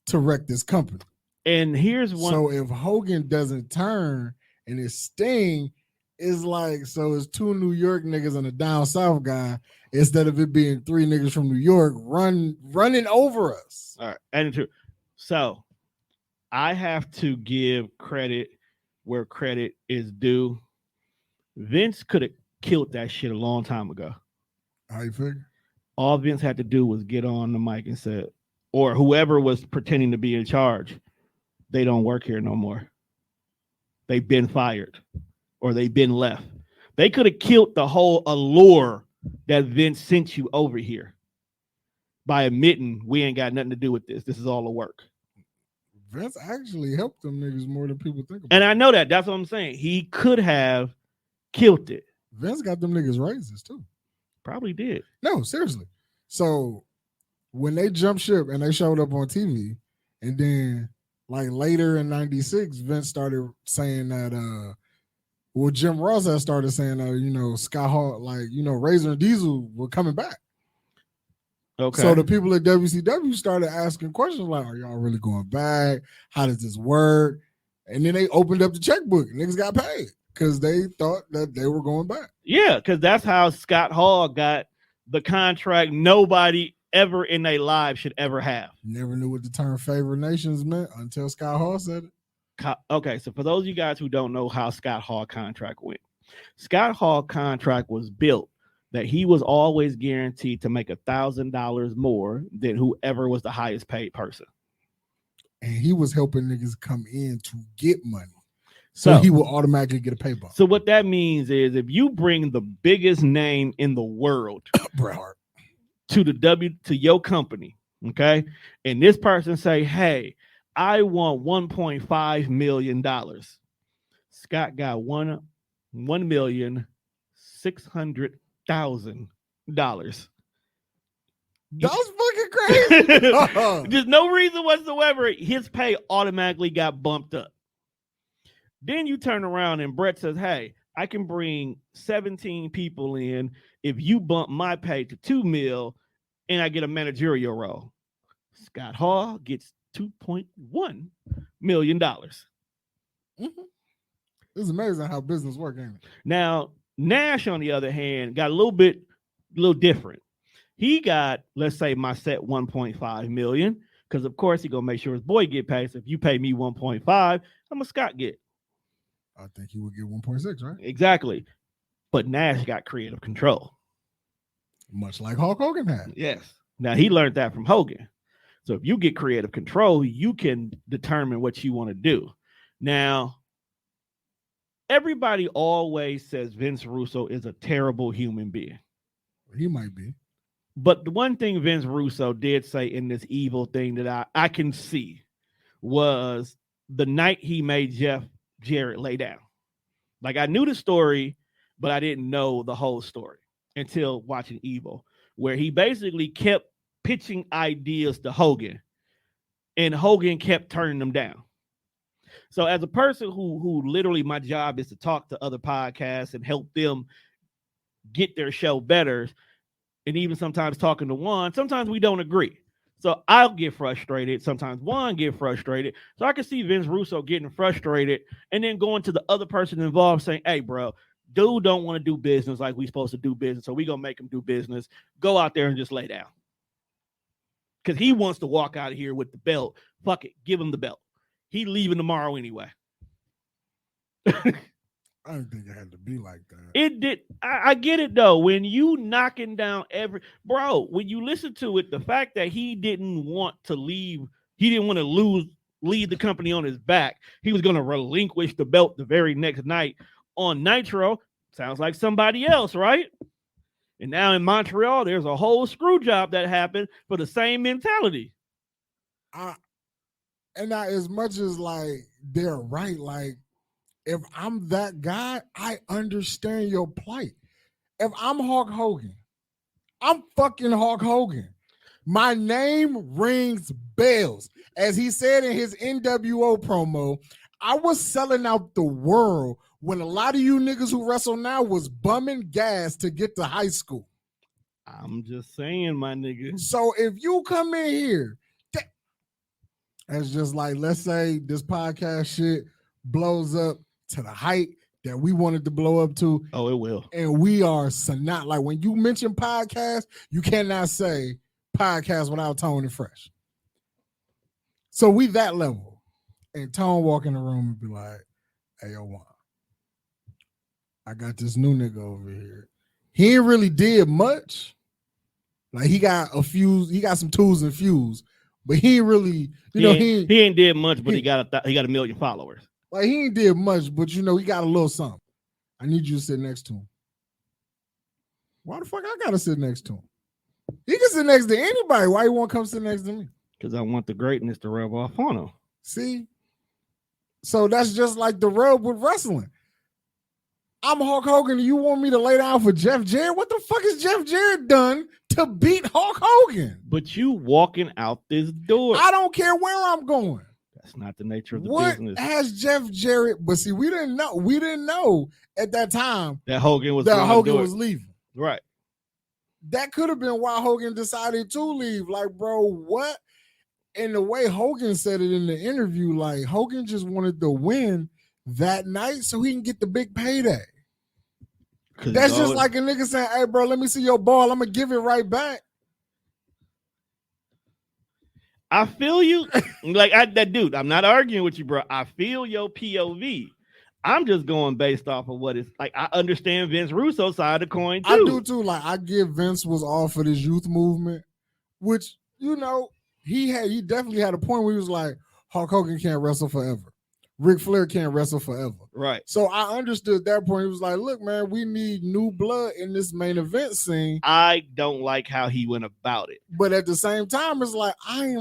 to wreck this company. And here's one. So if Hogan doesn't turn and it's Sting, it's like, so it's 2 New York niggas and a down south guy instead of it being 3 niggas from New York running over us. All right, and so I have to give credit where credit is due. Vince could have killed that shit a long time ago. How you figure? All Vince had to do was get on the mic and said, or whoever was pretending to be in charge, they don't work here no more. They've been fired or they've been left. They could have killed the whole allure that Vince sent you over here by admitting we ain't got nothing to do with this. This is all a work. Vince actually helped them niggas more than people think about. And I know that. That's what I'm saying. He could have killed it. Vince got them niggas raises too. Probably did. No, seriously. So when they jumped ship and they showed up on TV, and then like later in '96, Vince started saying that Jim Ross had started saying Scott Hall, Razor and Diesel were coming back. Okay. So the people at WCW started asking questions like, "Are y'all really going back? How does this work?" And then they opened up the checkbook. Niggas got paid because they thought that they were going back. Yeah, because that's how Scott Hall got the contract nobody ever in their lives should ever have. Never knew what the term "favored nations" meant until Scott Hall said it. Okay, so for those of you guys who don't know how Scott Hall contract went, Scott Hall contract was built that he was always guaranteed to make $1,000 more than whoever was the highest paid person. And he was helping niggas come in to get money. So he will automatically get a pay bump. So what that means is if you bring the biggest name in the world Bret Hart to your company, okay, and this person say, "Hey, I want $1.5 million." Scott got $1,600,000. That was fucking crazy. There's no reason whatsoever. His pay automatically got bumped up. Then you turn around and Bret says, "Hey, I can bring 17 people in if you bump my pay to $2 million and I get a managerial role." Scott Hall gets $2.1 million. Mm-hmm. It's amazing how business works, ain't it? Now, Nash, on the other hand, got a little different. He got, let's say, my set $1.5 million, because of course he gonna make sure his boy get paid. So if you pay me $1.5, how much Scott get? I think he would get 1.6, right? Exactly. But Nash got creative control. Much like Hulk Hogan had. Yes. Now he learned that from Hogan. So if you get creative control, you can determine what you want to do. Now, everybody always says Vince Russo is a terrible human being. He might be. But the one thing Vince Russo did say in this evil thing that I can see was the night he made Jeff Jarrett lay down. Like, I knew the story, but I didn't know the whole story until watching Evil, where he basically kept pitching ideas to Hogan, and Hogan kept turning them down. So as a person who literally my job is to talk to other podcasts and help them get their show better, and even sometimes talking to Juan, sometimes we don't agree. So I'll get frustrated. Sometimes Juan get frustrated. So I can see Vince Russo getting frustrated and then going to the other person involved saying, "Hey, bro, dude don't want to do business like we supposed to do business, so we going to make him do business. Go out there and just lay down." Because he wants to walk out of here with the belt. Fuck it. Give him the belt. He leaving tomorrow anyway. I didn't think it had to be like that. It did. I get it though. When you knocking down when you listen to it, the fact that he didn't want to leave, he didn't want to lead the company on his back. He was going to relinquish the belt the very next night on Nitro. Sounds like somebody else, right? And now in Montreal, there's a whole screw job that happened for the same mentality. And now, as much as like they're right, like, if I'm that guy, I understand your plight. If I'm Hulk Hogan, I'm fucking Hulk Hogan. My name rings bells. As he said in his NWO promo, I was selling out the world when a lot of you niggas who wrestle now was bumming gas to get to high school. I'm just saying, my nigga. So if you come in here, that's just like, let's say this podcast shit blows up to the height that we wanted to blow up to. Oh, it will. And we are not like, when you mention podcast, you cannot say podcast without Tone and Fresh. So we that level. And Tone walk in the room and be like, "Hey, yo, Juan, I got this new nigga over here. He ain't really did much. Like, he got some tools and fuse, but he ain't really, he ain't did much, but he got a million followers. Like, he ain't did much, but he got a little something. I need you to sit next to him." Why the fuck I gotta sit next to him? He can sit next to anybody. Why you want to come sit next to me? Because I want the greatness to rub off on him. See? So that's just like the rub with wrestling. I'm Hulk Hogan and you want me to lay down for Jeff Jarrett? What the fuck has Jeff Jarrett done to to beat Hulk Hogan. But you walking out this door. I don't care where I'm going. That's not the nature of the What business. has Jeff Jarrett? But see, we didn't know at that time that Hogan was leaving. Right. That could have been why Hogan decided to leave. Like, bro, what? And the way Hogan said it in the interview, like Hogan just wanted to win that night so he can get the big payday. That's just like a nigga saying, hey, bro, let me see your ball. I'm going to give it right back. I feel you. That dude, I'm not arguing with you, bro. I feel your POV. I'm just going based off of what it's like. I understand Vince Russo's side of the coin, too. I do, too. Like, I give Vince was all for this youth movement, which, you know, he definitely had a point where he was like, Hulk Hogan can't wrestle forever. Ric Flair can't wrestle forever. Right. So I understood that point. He was like, look, man, we need new blood in this main event scene. I don't like how he went about it. But at the same time, it's like, I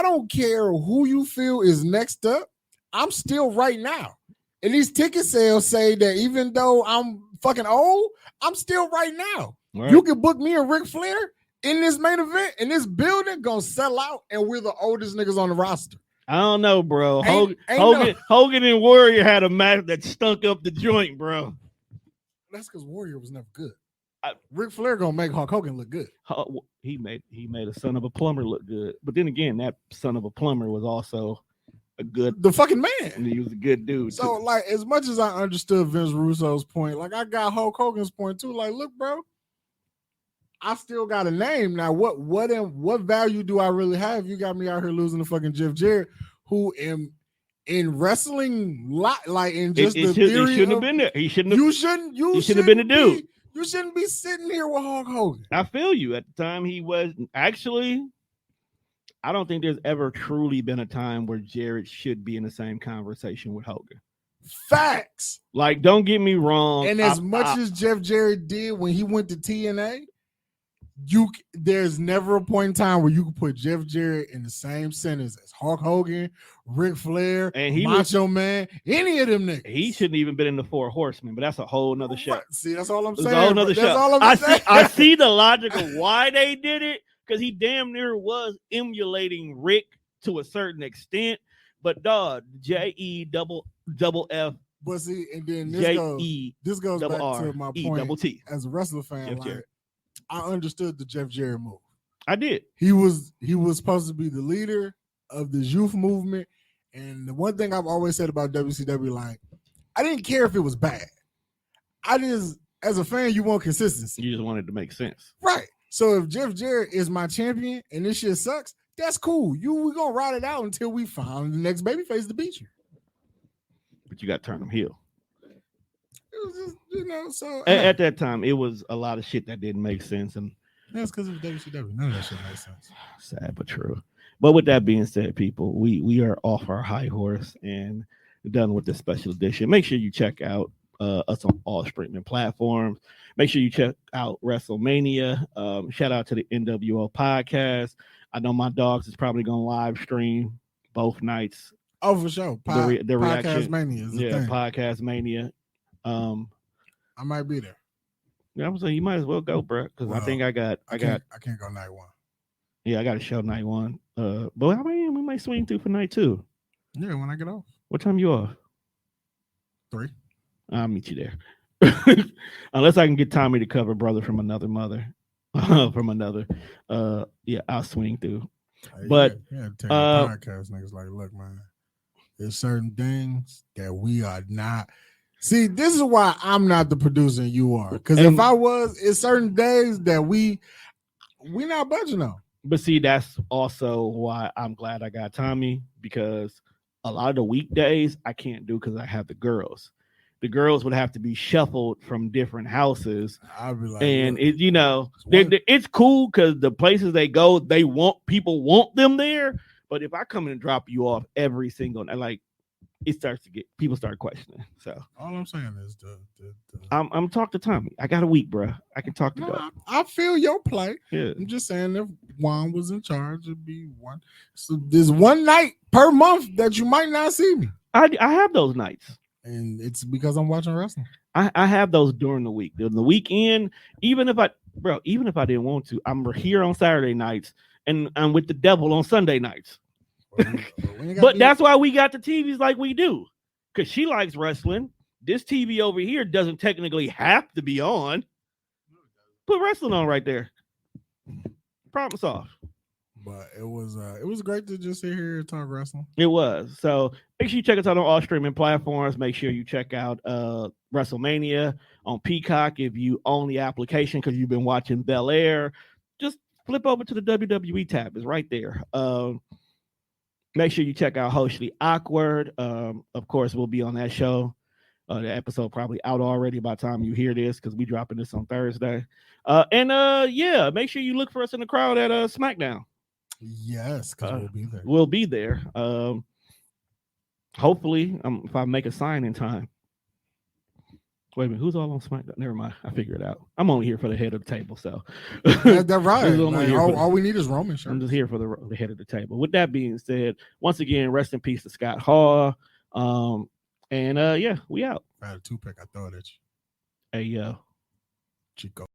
don't care who you feel is next up. I'm still right now. And these ticket sales say that even though I'm fucking old, I'm still right now. Right. You can book me and Ric Flair in this main event, and this building gonna sell out, and we're the oldest niggas on the roster. I don't know, bro. Hogan and Warrior had a match that stunk up the joint, bro. That's because Warrior was never good. Ric Flair gonna make Hulk Hogan look good. He made a son of a plumber look good, but then again, that son of a plumber was also the fucking man. He was a good dude. So, like, as much as I understood Vince Russo's point, like I got Hulk Hogan's point too. Like, look, bro, I still got a name now. What value do I really have? You got me out here losing to fucking Jeff Jarrett, who in wrestling, like in just the theory. He shouldn't have been there. He shouldn't have. You shouldn't have been the dude. You shouldn't be sitting here with Hulk Hogan. I feel you. At the time, he was actually. I don't think there's ever truly been a time where Jarrett should be in the same conversation with Hogan. Facts. Like, don't get me wrong. And as much as Jeff Jarrett did when he went to TNA. There's never a point in time where you can put Jeff Jarrett in the same sentence as Hulk Hogan, Ric Flair, and Macho Man, any of them niggas. He shouldn't even been in the Four Horsemen, but that's a whole nother show. See, that's all I'm saying. That's a whole nother show. I see the logic of why they did it, because he damn near was emulating Rick to a certain extent. But dog, JEFF. But see, and then this goes back to my point as a wrestler fan. I understood the Jeff Jarrett move. I did. He was supposed to be the leader of this youth movement. And the one thing I've always said about WCW, like, I didn't care if it was bad. As a fan, you want consistency. You just wanted to make sense. Right. So if Jeff Jarrett is my champion and this shit sucks, that's cool. We're going to ride it out until we find the next babyface to beat you. But you got to turn him heel. It was just, so at that time, it was a lot of shit that didn't make sense, and that's because of WCW. None of that shit makes sense. Sad but true. But with that being said, people, we are off our high horse and done with this special edition. Make sure you check out us on all streaming platforms. Make sure you check out Wrestlemania. Shout out to the NWO podcast. I know my dogs is probably going to live stream both nights. Oh, for sure. The reaction. Podcast Mania is the thing. Podcast Mania. I might be there. Yeah, I was saying you might as well go, bro. Because I think I can't go night one. Yeah, I got a show night one. But I mean, we might swing through for night two. Yeah, when I get off. What time you off? 3. I'll meet you there. Unless I can get Tommy to cover Brother from Another Mother. From another. Yeah, I'll swing through. But podcast niggas like, look, man, there's certain things that we are not. See, this is why I'm not the producer and you are. Because if I was, it's certain days that we not budging on. But see, that's also why I'm glad I got Tommy, because a lot of the weekdays I can't do because I have the girls. The girls would have to be shuffled from different houses. I'd be like, and it's cool because the places they go, people want them there. But if I come in and drop you off every single night, like, it starts to get, people start questioning. So all I'm saying is I'm talking to Tommy. I got a week, bro. I can talk to God. I feel your play. Yeah. I'm just saying, if Juan was in charge, it'd be one. So there's one night per month that you might not see me. I have those nights, and it's because I'm watching wrestling. I have those during the week. During the weekend, even if bro, even if I didn't want to, I'm here on Saturday nights and I'm with the devil on Sunday nights. But that's why we got the TVs like we do, because she likes wrestling. This TV over here doesn't technically have to be on. Put wrestling on right there. Problem solved. But it was great to just sit here and talk wrestling. It was. So make sure you check us out on all streaming platforms. Make sure you check out Wrestlemania on Peacock if you own the application because you've been watching Bel Air. Just flip over to the WWE tab. It's right there. Make sure you check out Hostly Awkward. Of course, we'll be on that show. The episode probably out already by the time you hear this because we dropping this on Thursday. Yeah, make sure you look for us in the crowd at SmackDown. Yes, because we'll be there. We'll be there. Hopefully, if I make a sign in time. Wait a minute, who's all on SmackDown? Never mind, I figured it out. I'm only here for the head of the table, so that's right. All we need is Roman shirts. I'm just here for the head of the table. With that being said, once again, rest in peace to Scott Hall. Yeah, we out. If I had a toothpick, I'd throw it at you. Hey, yo. Chico.